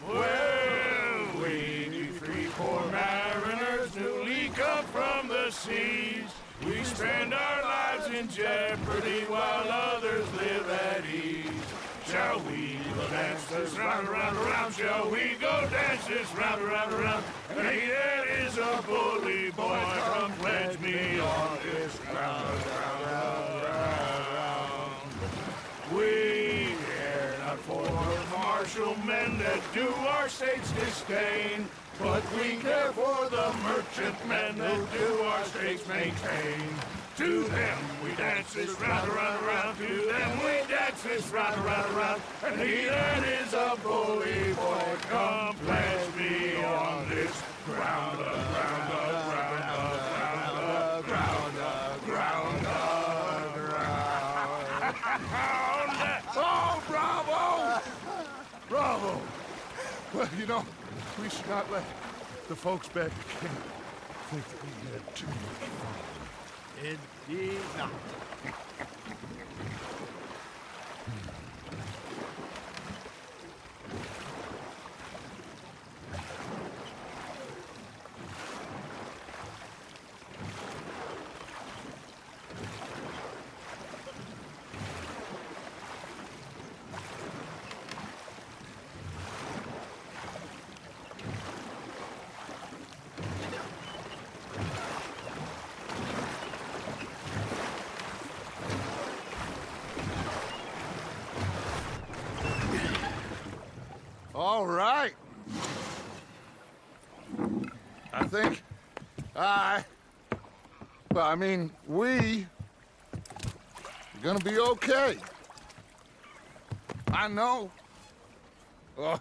Speaker 1: Well, we 3 poor mariners newly come from the seas. We spend our lives in jeopardy while others live at ease. Shall we go dance this round, around, around? Shall we go dance this round, around, around? Hey, that is a bully boy. Come pledge me on this round, round, round, round. We care not for the martial men that do our state's disdain, but we care for the merchantmen that do our states maintain. To them we dance this round, around, around. To them we dance this round, around, around. And he that is a bully boy, come pledge me on this ground, ground, ground, ground, ground, ground.
Speaker 3: Oh, bravo! Bravo! Well, you know, we should not let the folks back at camp think that we had too much fun.
Speaker 10: Indeed not.
Speaker 3: All right. I think we are gonna be okay. I know. Oh,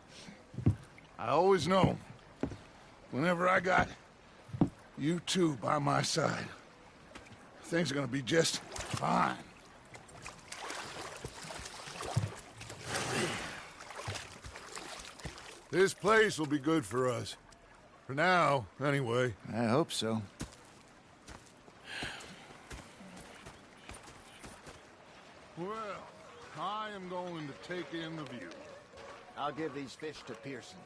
Speaker 3: I always know. Whenever I got you two by my side, things are gonna be just fine. This place will be good for us. For now, anyway.
Speaker 10: I hope so.
Speaker 3: Well, I am going to take in the view.
Speaker 10: I'll give these fish to Pearson.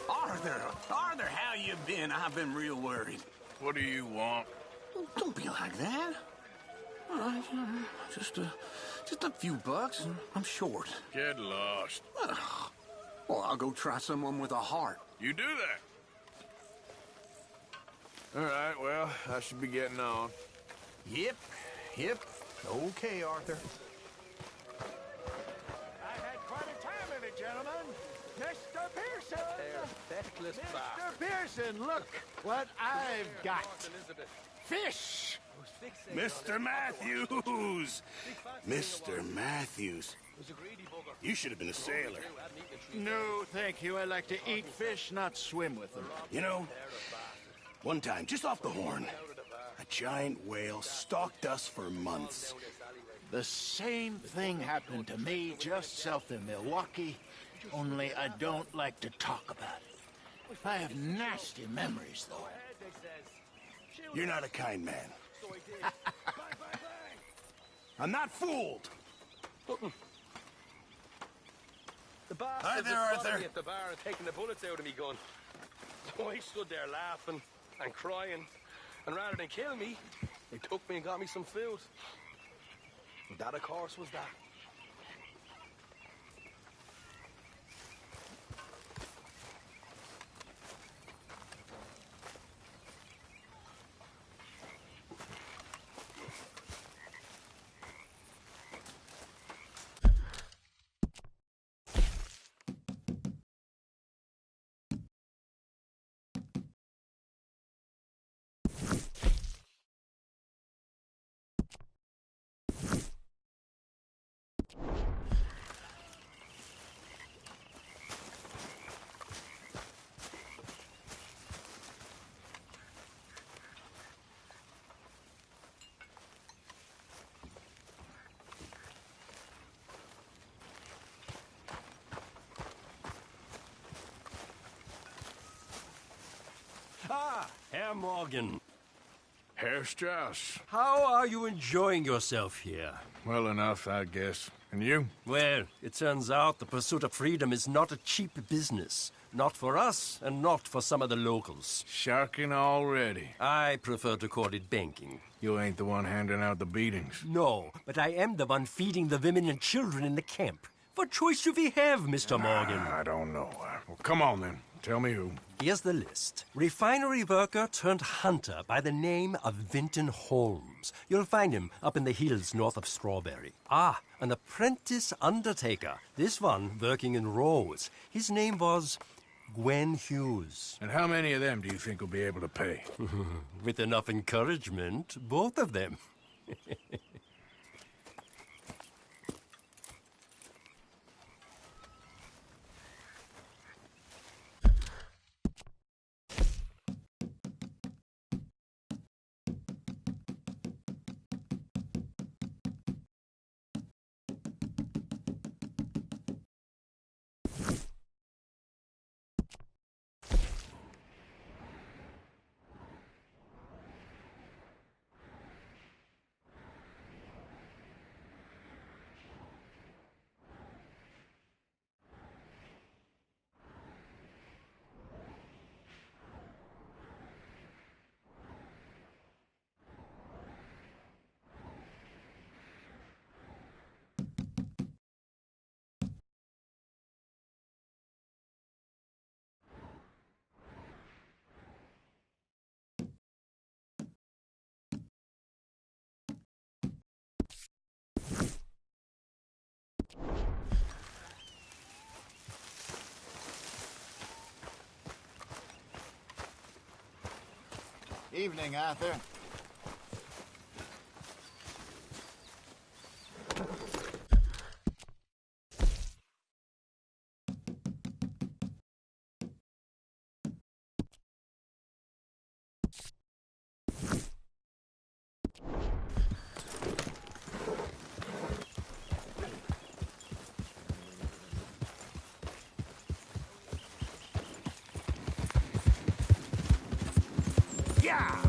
Speaker 4: Arthur, how you been? I've been real worried.
Speaker 1: What do you want?
Speaker 4: Don't be like that. All right, just a few bucks. I'm short.
Speaker 1: Get lost.
Speaker 4: Well, I'll go try someone with a heart.
Speaker 1: You do that. All right, well, I should be getting on.
Speaker 4: Yep. Okay, Arthur.
Speaker 11: I had quite a time of it, gentlemen. Mr. Pearson!
Speaker 14: Perfectly
Speaker 10: Mr. Pearson, look what I've got. Fish!
Speaker 14: Mr. Matthews! Mr. Matthews. You should have been a sailor.
Speaker 10: No, thank you. I like to eat fish, not swim with them.
Speaker 14: You know, one time, just off the Horn, a giant whale stalked us for months.
Speaker 10: The same thing happened to me just south of Milwaukee, only I don't like to talk about it. I have nasty memories, though.
Speaker 14: You're not a kind man. I'm not fooled.
Speaker 15: The boss
Speaker 14: Hi there, Arthur.
Speaker 15: at the bar and taking the bullets out of me gun. So I stood there laughing and crying, and rather than kill me, they took me and got me some food. And that, of course, was that.
Speaker 16: Ah, Herr Morgan.
Speaker 1: Herr Strauss.
Speaker 16: How are you enjoying yourself here?
Speaker 1: Well enough, I guess. And you?
Speaker 16: Well, it turns out the pursuit of freedom is not a cheap business. Not for us, and not for some of the locals.
Speaker 1: Sharking already.
Speaker 16: I prefer to call it banking.
Speaker 1: You ain't the one handing out the beatings.
Speaker 16: No, but I am the one feeding the women and children in the camp. What choice do we have, Mr. Morgan?
Speaker 1: I don't know. Well, come on, then. Tell me who.
Speaker 16: Here's the list. Refinery worker turned hunter by the name of Vinton Holmes. You'll find him up in the hills north of Strawberry. Ah, an apprentice undertaker. This one working in Rose. His name was Gwen Hughes.
Speaker 1: And how many of them do you think will be able to pay?
Speaker 16: With enough encouragement, both of them.
Speaker 10: Evening, Arthur.
Speaker 1: Yeah!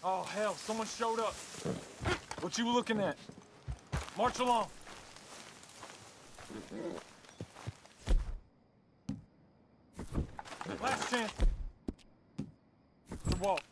Speaker 17: Oh, hell, someone showed up. What you looking at? March along. Last chance to walk.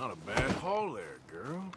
Speaker 1: Not a bad haul there, girl.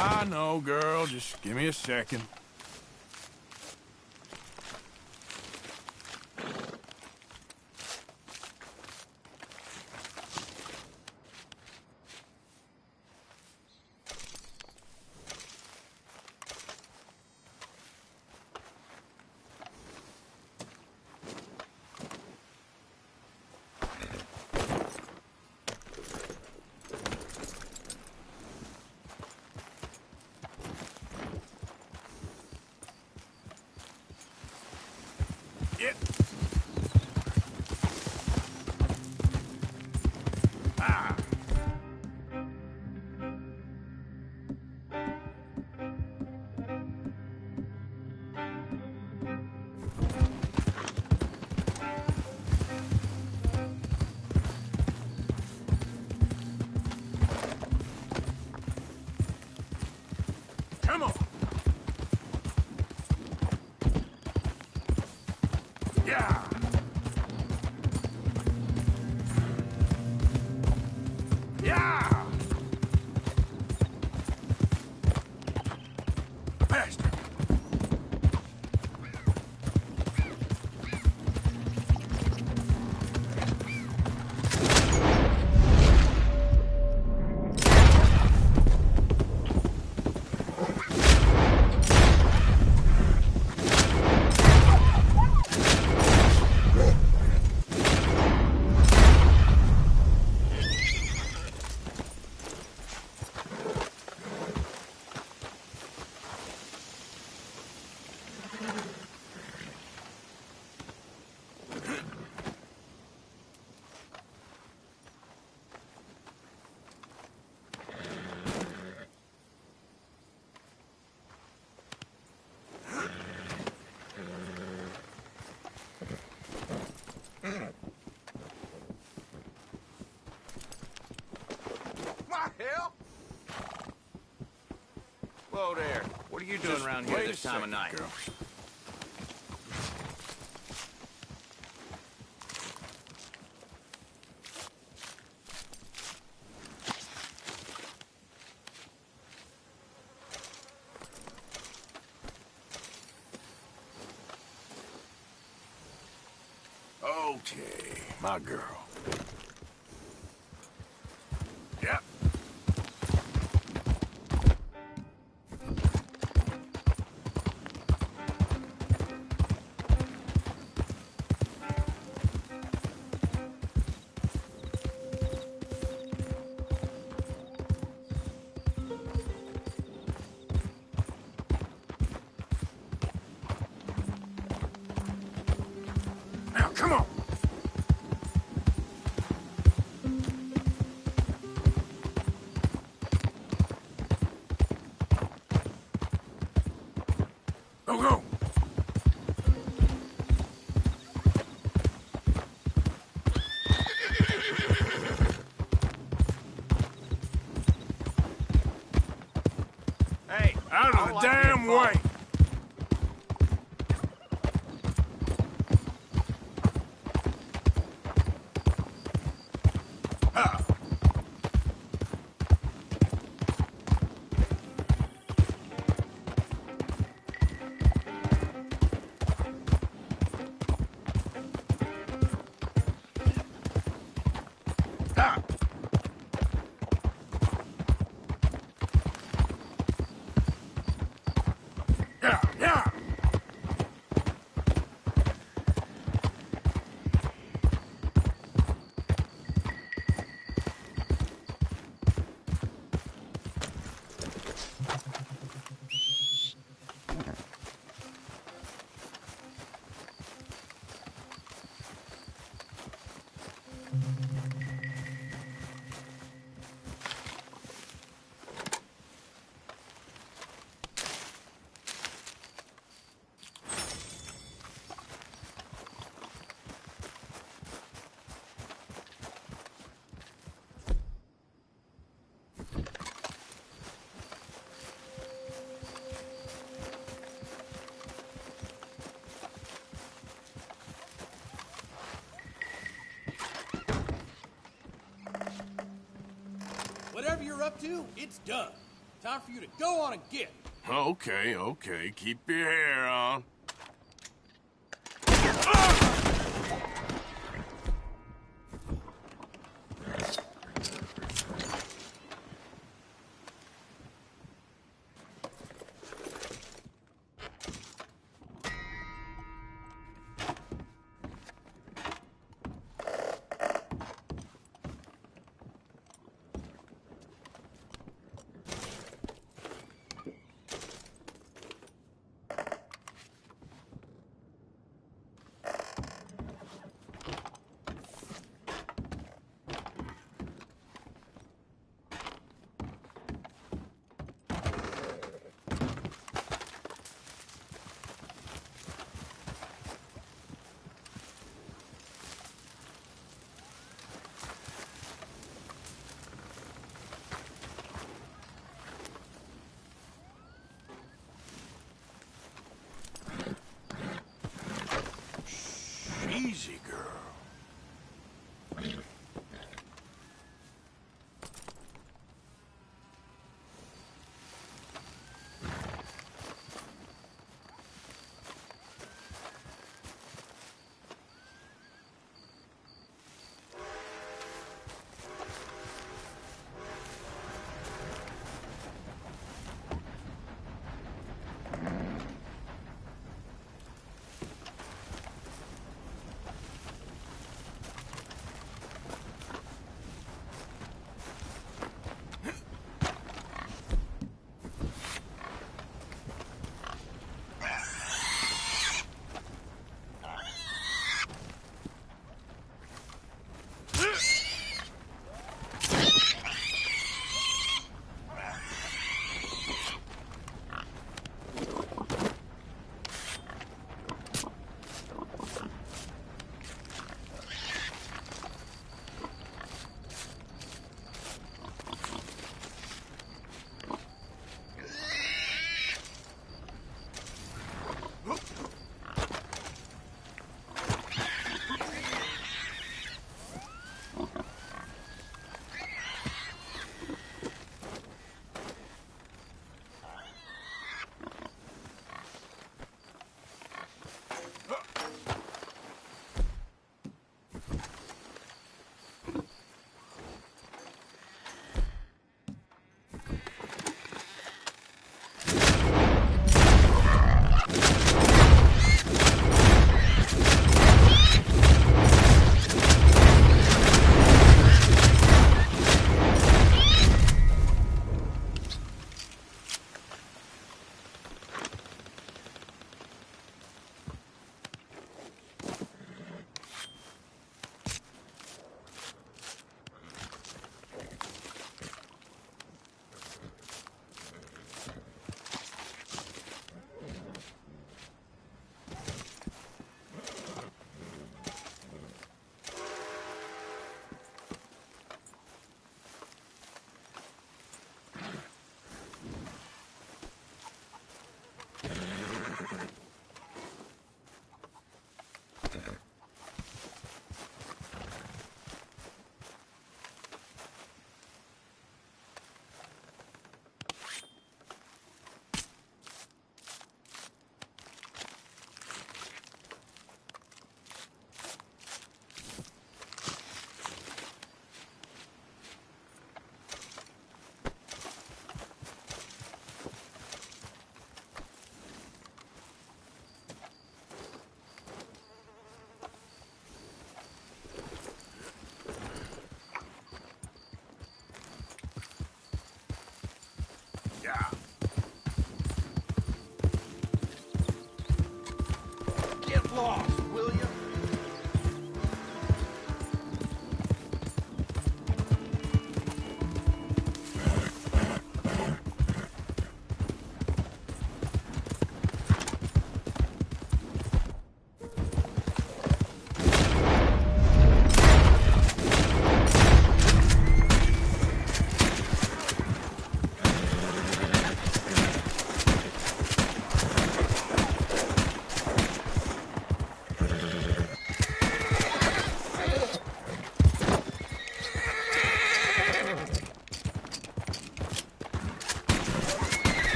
Speaker 1: I know, girl. Just give me a second. Yeah. Ah.
Speaker 3: Yeah! Yeah! Faster! My hell!
Speaker 1: Whoa there. What are you doing around here this time of night?
Speaker 3: Girl. Okay, my girl. Yep. Now, come on. Go, go!
Speaker 1: Hey,
Speaker 3: Out of the damn way! Ha! Ha! Yeah, yeah!
Speaker 4: Whatever you're up to, it's done. Time for you to go on and get.
Speaker 3: Okay, okay. Keep your hair on.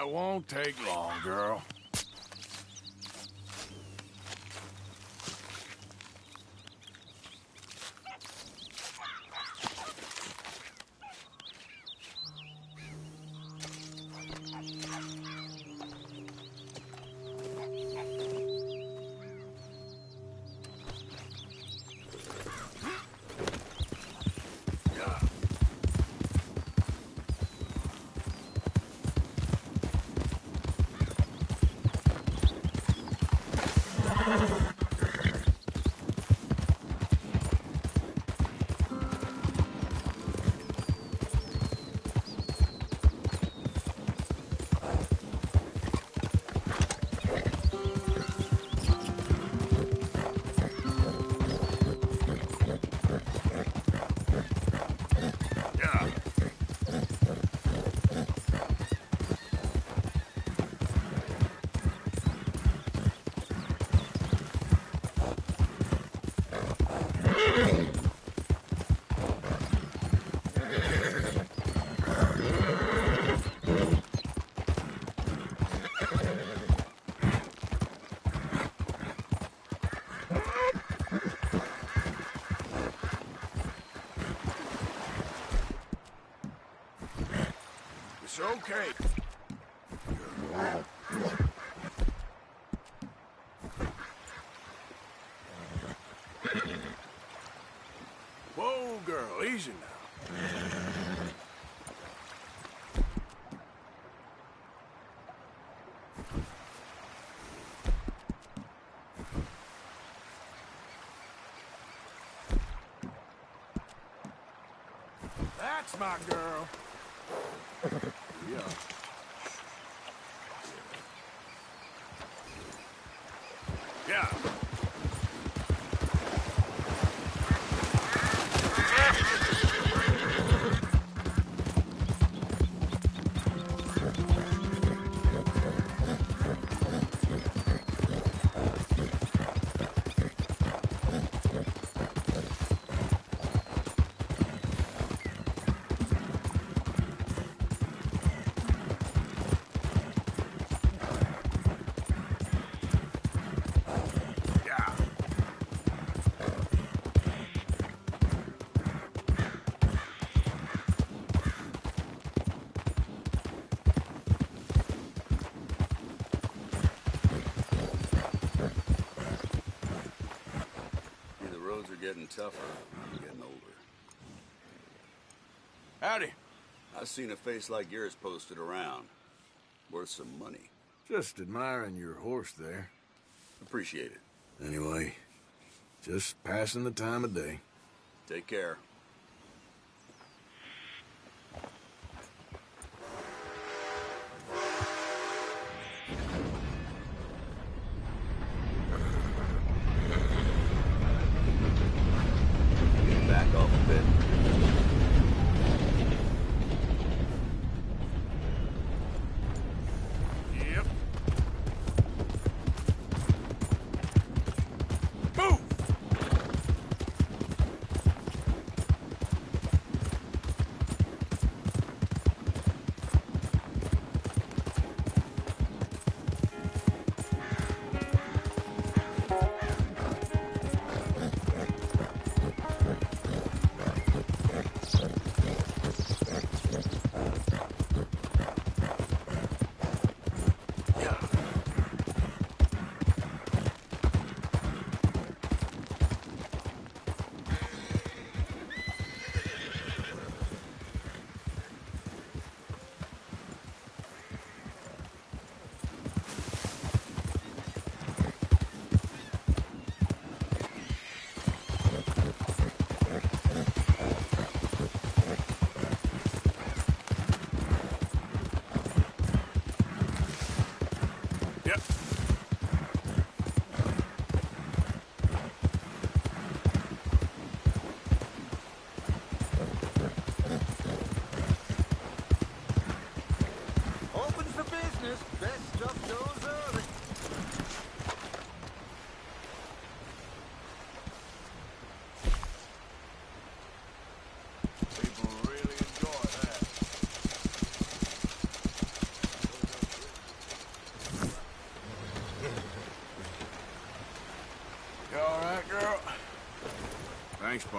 Speaker 1: It won't take long, girl. It's okay. Whoa, girl, easy now. That's my girl. Yeah. Yeah.
Speaker 18: Getting tougher. I'm getting older.
Speaker 1: Howdy.
Speaker 18: I've seen a face like yours posted around. Worth some money.
Speaker 1: Just admiring your horse there.
Speaker 18: Appreciate it.
Speaker 1: Anyway, just passing the time of day.
Speaker 18: Take care. Back off a bit.
Speaker 1: Yep. Move!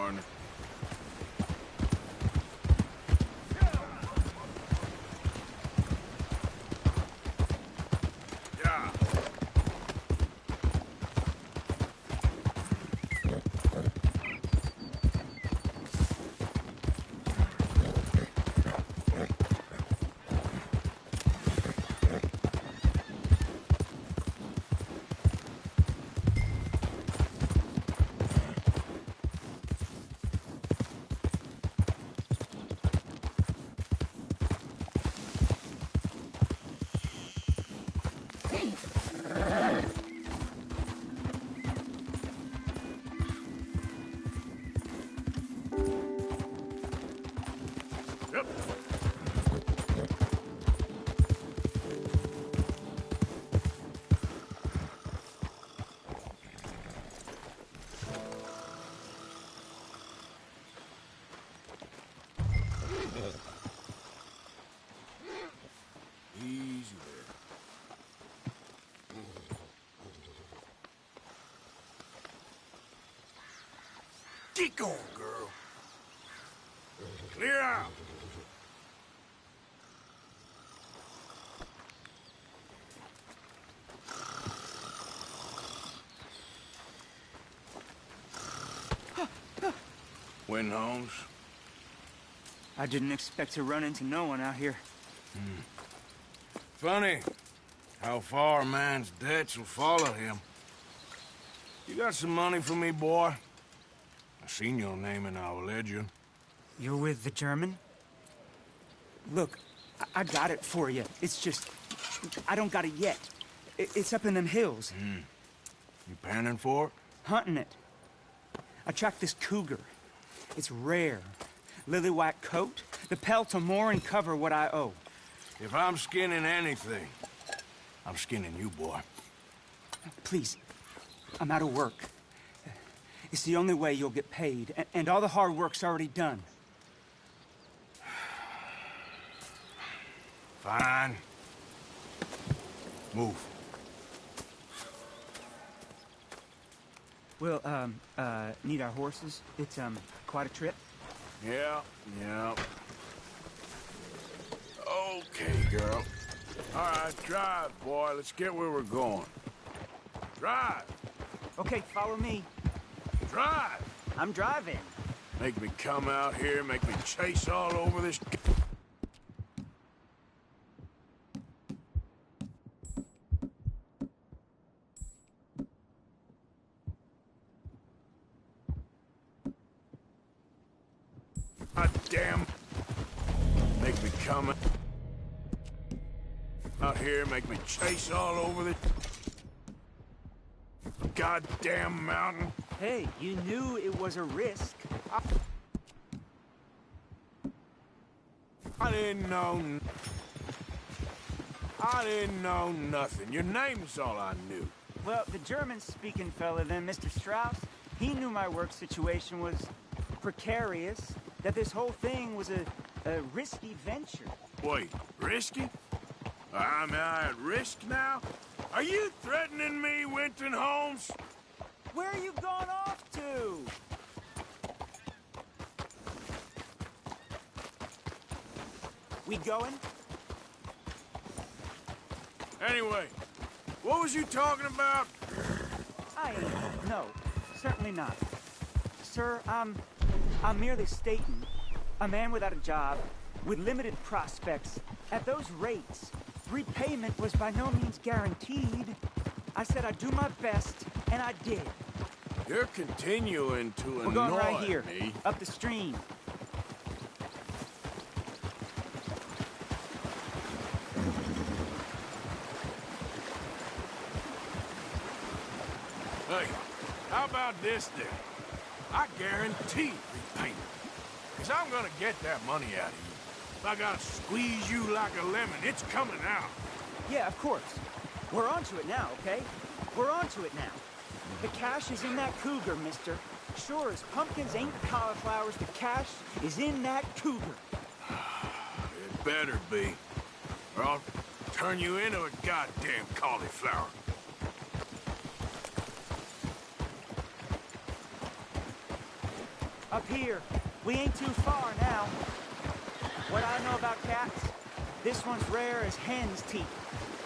Speaker 1: partner. Yeah. Yep. Easy there. Get going, girl. Clear out. Win, Holmes.
Speaker 19: I didn't expect to run into no one out here.
Speaker 1: Funny how far a man's debts will follow him. You got some money for me, boy? I seen your name in our ledger.
Speaker 19: You're with the German? Look, I got it for you. It's just, I don't got it yet. It's up in them hills.
Speaker 1: You panning for it?
Speaker 19: Hunting it. I tracked this cougar. It's rare. Lily white coat, the pelt to more and cover what I owe.
Speaker 1: If I'm skinning anything, I'm skinning you, boy.
Speaker 19: Please, I'm out of work. It's the only way you'll get paid, and all the hard work's already done.
Speaker 1: Fine. Move.
Speaker 19: We'll, need our horses. It's, quite a trip.
Speaker 1: Yeah. Okay, girl. All right, drive, boy. Let's get where we're going. Drive.
Speaker 19: Okay, follow me.
Speaker 1: Drive.
Speaker 19: I'm driving.
Speaker 1: Make me come out here, make me chase all over this... God damn. Make me come out here, make me chase all over this goddamn mountain.
Speaker 19: Hey, you knew it was a risk.
Speaker 1: I didn't know nothing. Your name's all I knew.
Speaker 19: Well, the German-speaking fella then, Mr. Strauss, he knew my work situation was precarious, that this whole thing was a risky venture.
Speaker 1: Wait, risky? Am I at risk now? Are you threatening me, Winton Holmes?
Speaker 19: Where are you going off to? We going?
Speaker 1: Anyway, what was you talking about?
Speaker 19: No, certainly not. Sir, I'm merely stating, a man without a job, with limited prospects, at those rates, repayment was by no means guaranteed. I said I'd do my best, and I did.
Speaker 1: You're continuing to annoy me.
Speaker 19: We're going right here, up the stream.
Speaker 1: Hey, how about this then? I guarantee repayment. Because I'm gonna get that money out of you. If I gotta squeeze you like a lemon, it's coming out.
Speaker 19: Yeah, of course. We're onto it now, okay? We're onto it now. The cash is in that cougar, mister. Sure as pumpkins ain't cauliflowers, the cash is in that cougar.
Speaker 1: It better be. Or I'll turn you into a goddamn cauliflower.
Speaker 19: Up here. We ain't too far now. What I know about cats, this one's rare as hen's teeth.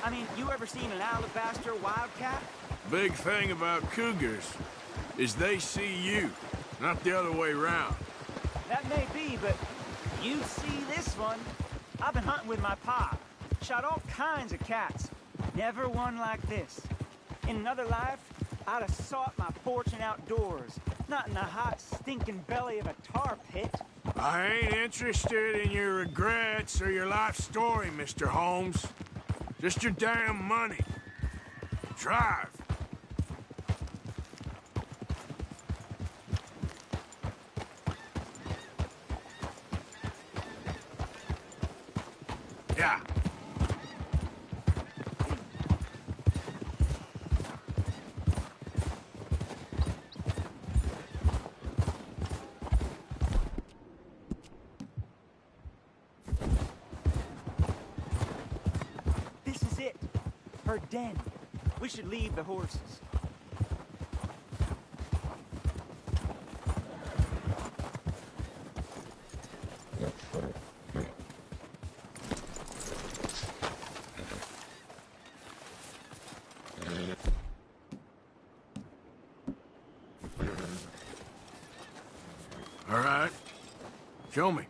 Speaker 19: I mean, you ever seen an alabaster wildcat?
Speaker 1: Big thing about cougars is they see you, not the other way around.
Speaker 19: That may be, but you see this one. I've been hunting with my pa. Shot all kinds of cats. Never one like this. In another life, I'd have sought my fortune outdoors, not in the hot, stinking belly of a tar pit.
Speaker 1: I ain't interested in your regrets or your life story, Mr. Holmes. Just your damn money. Drive. Yeah.
Speaker 19: This is it. Her den. We should leave the horses.
Speaker 1: All right. Show me.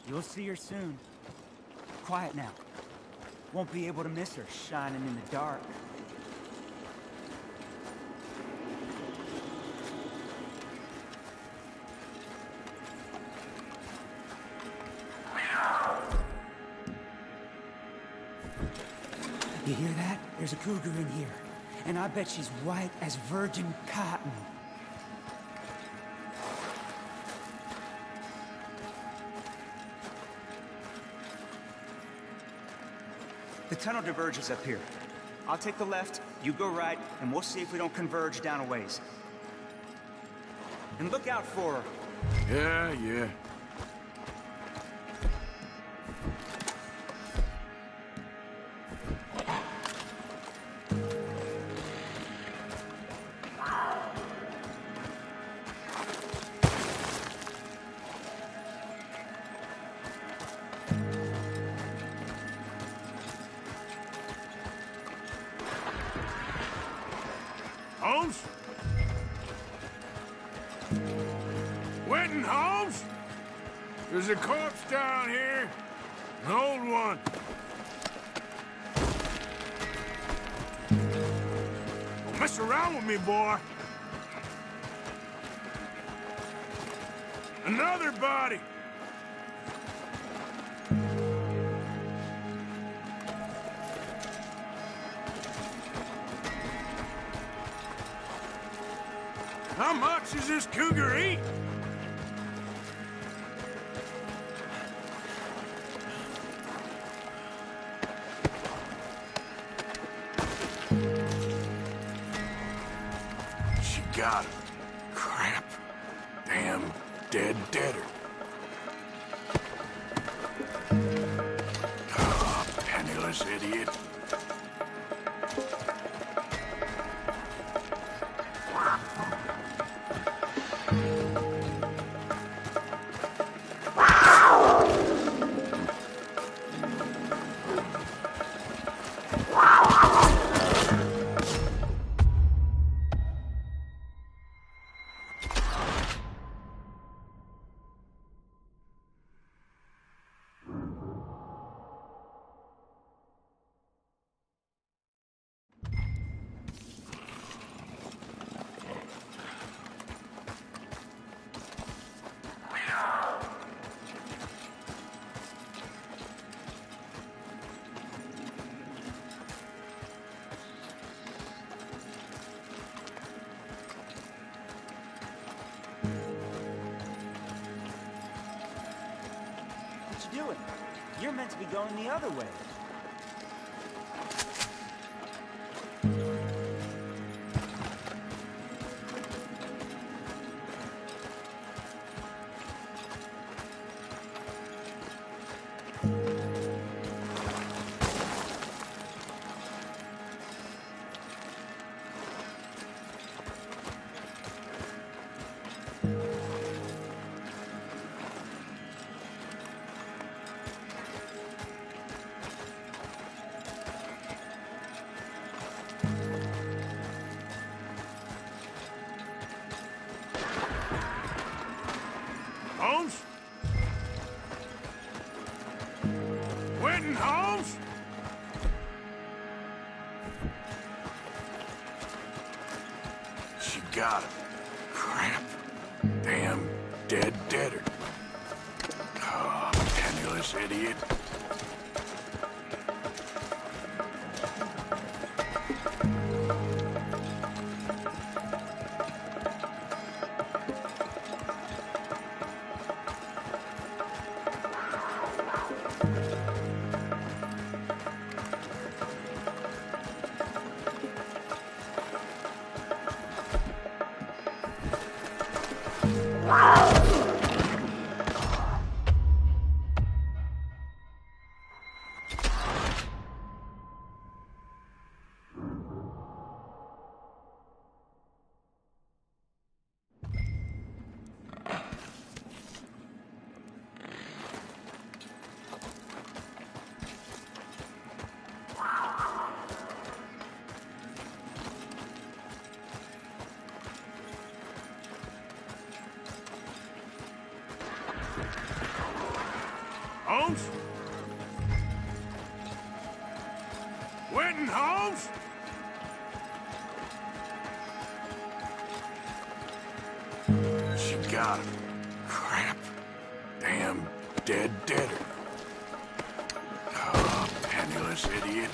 Speaker 19: You'll see her soon. Quiet now. Won't be able to miss her shining in the dark. You hear that? There's a cougar in here. And I bet she's white as virgin cotton. The tunnel diverges up here. I'll take the left, you go right, and we'll see if we don't converge down a ways. And look out for her.
Speaker 1: Yeah. Holmes? Winton, Holmes? There's a corpse down here. An old one. Don't mess around with me, boy. Another body. How much does this cougar eat? She got him. Crap. Damn deader. Oh, penniless idiot.
Speaker 19: What you doing? You're meant to be going the other way.
Speaker 1: Winton, Holmes? She got him. Crap. Damn dead deader. Oh, penniless idiot. Holmes? Winton, Holmes? She got him. Crap. Damn dead deader. Oh, penniless idiot.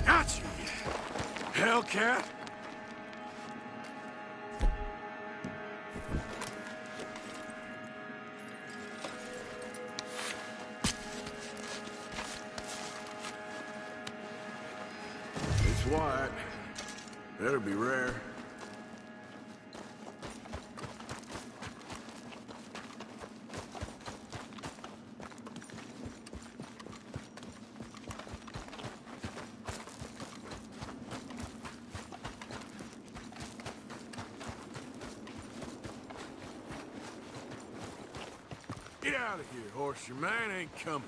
Speaker 1: Got you, Hellcat. It's white. Better be rare. Get out of here, horse. Your man ain't coming.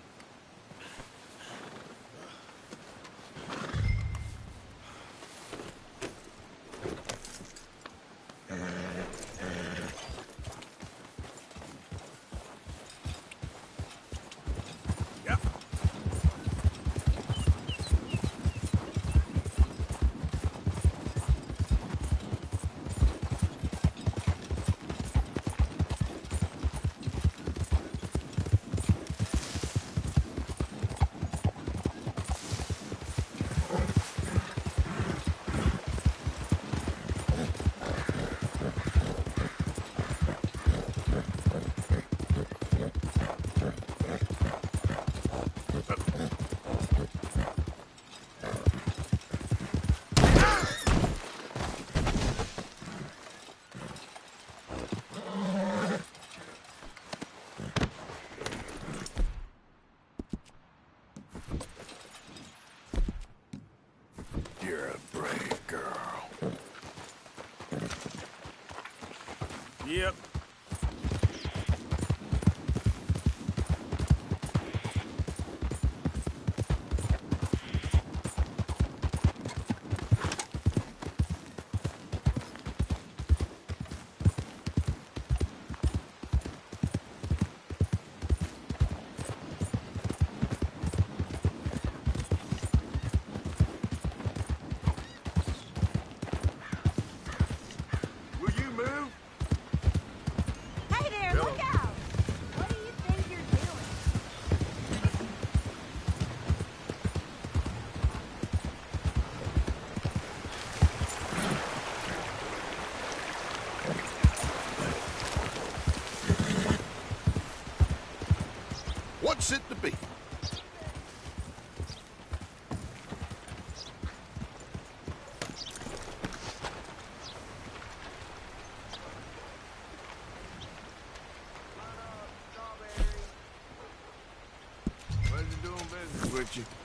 Speaker 1: You're a brave girl. Yep.
Speaker 3: place it to be.
Speaker 1: Pleasure doing business with you.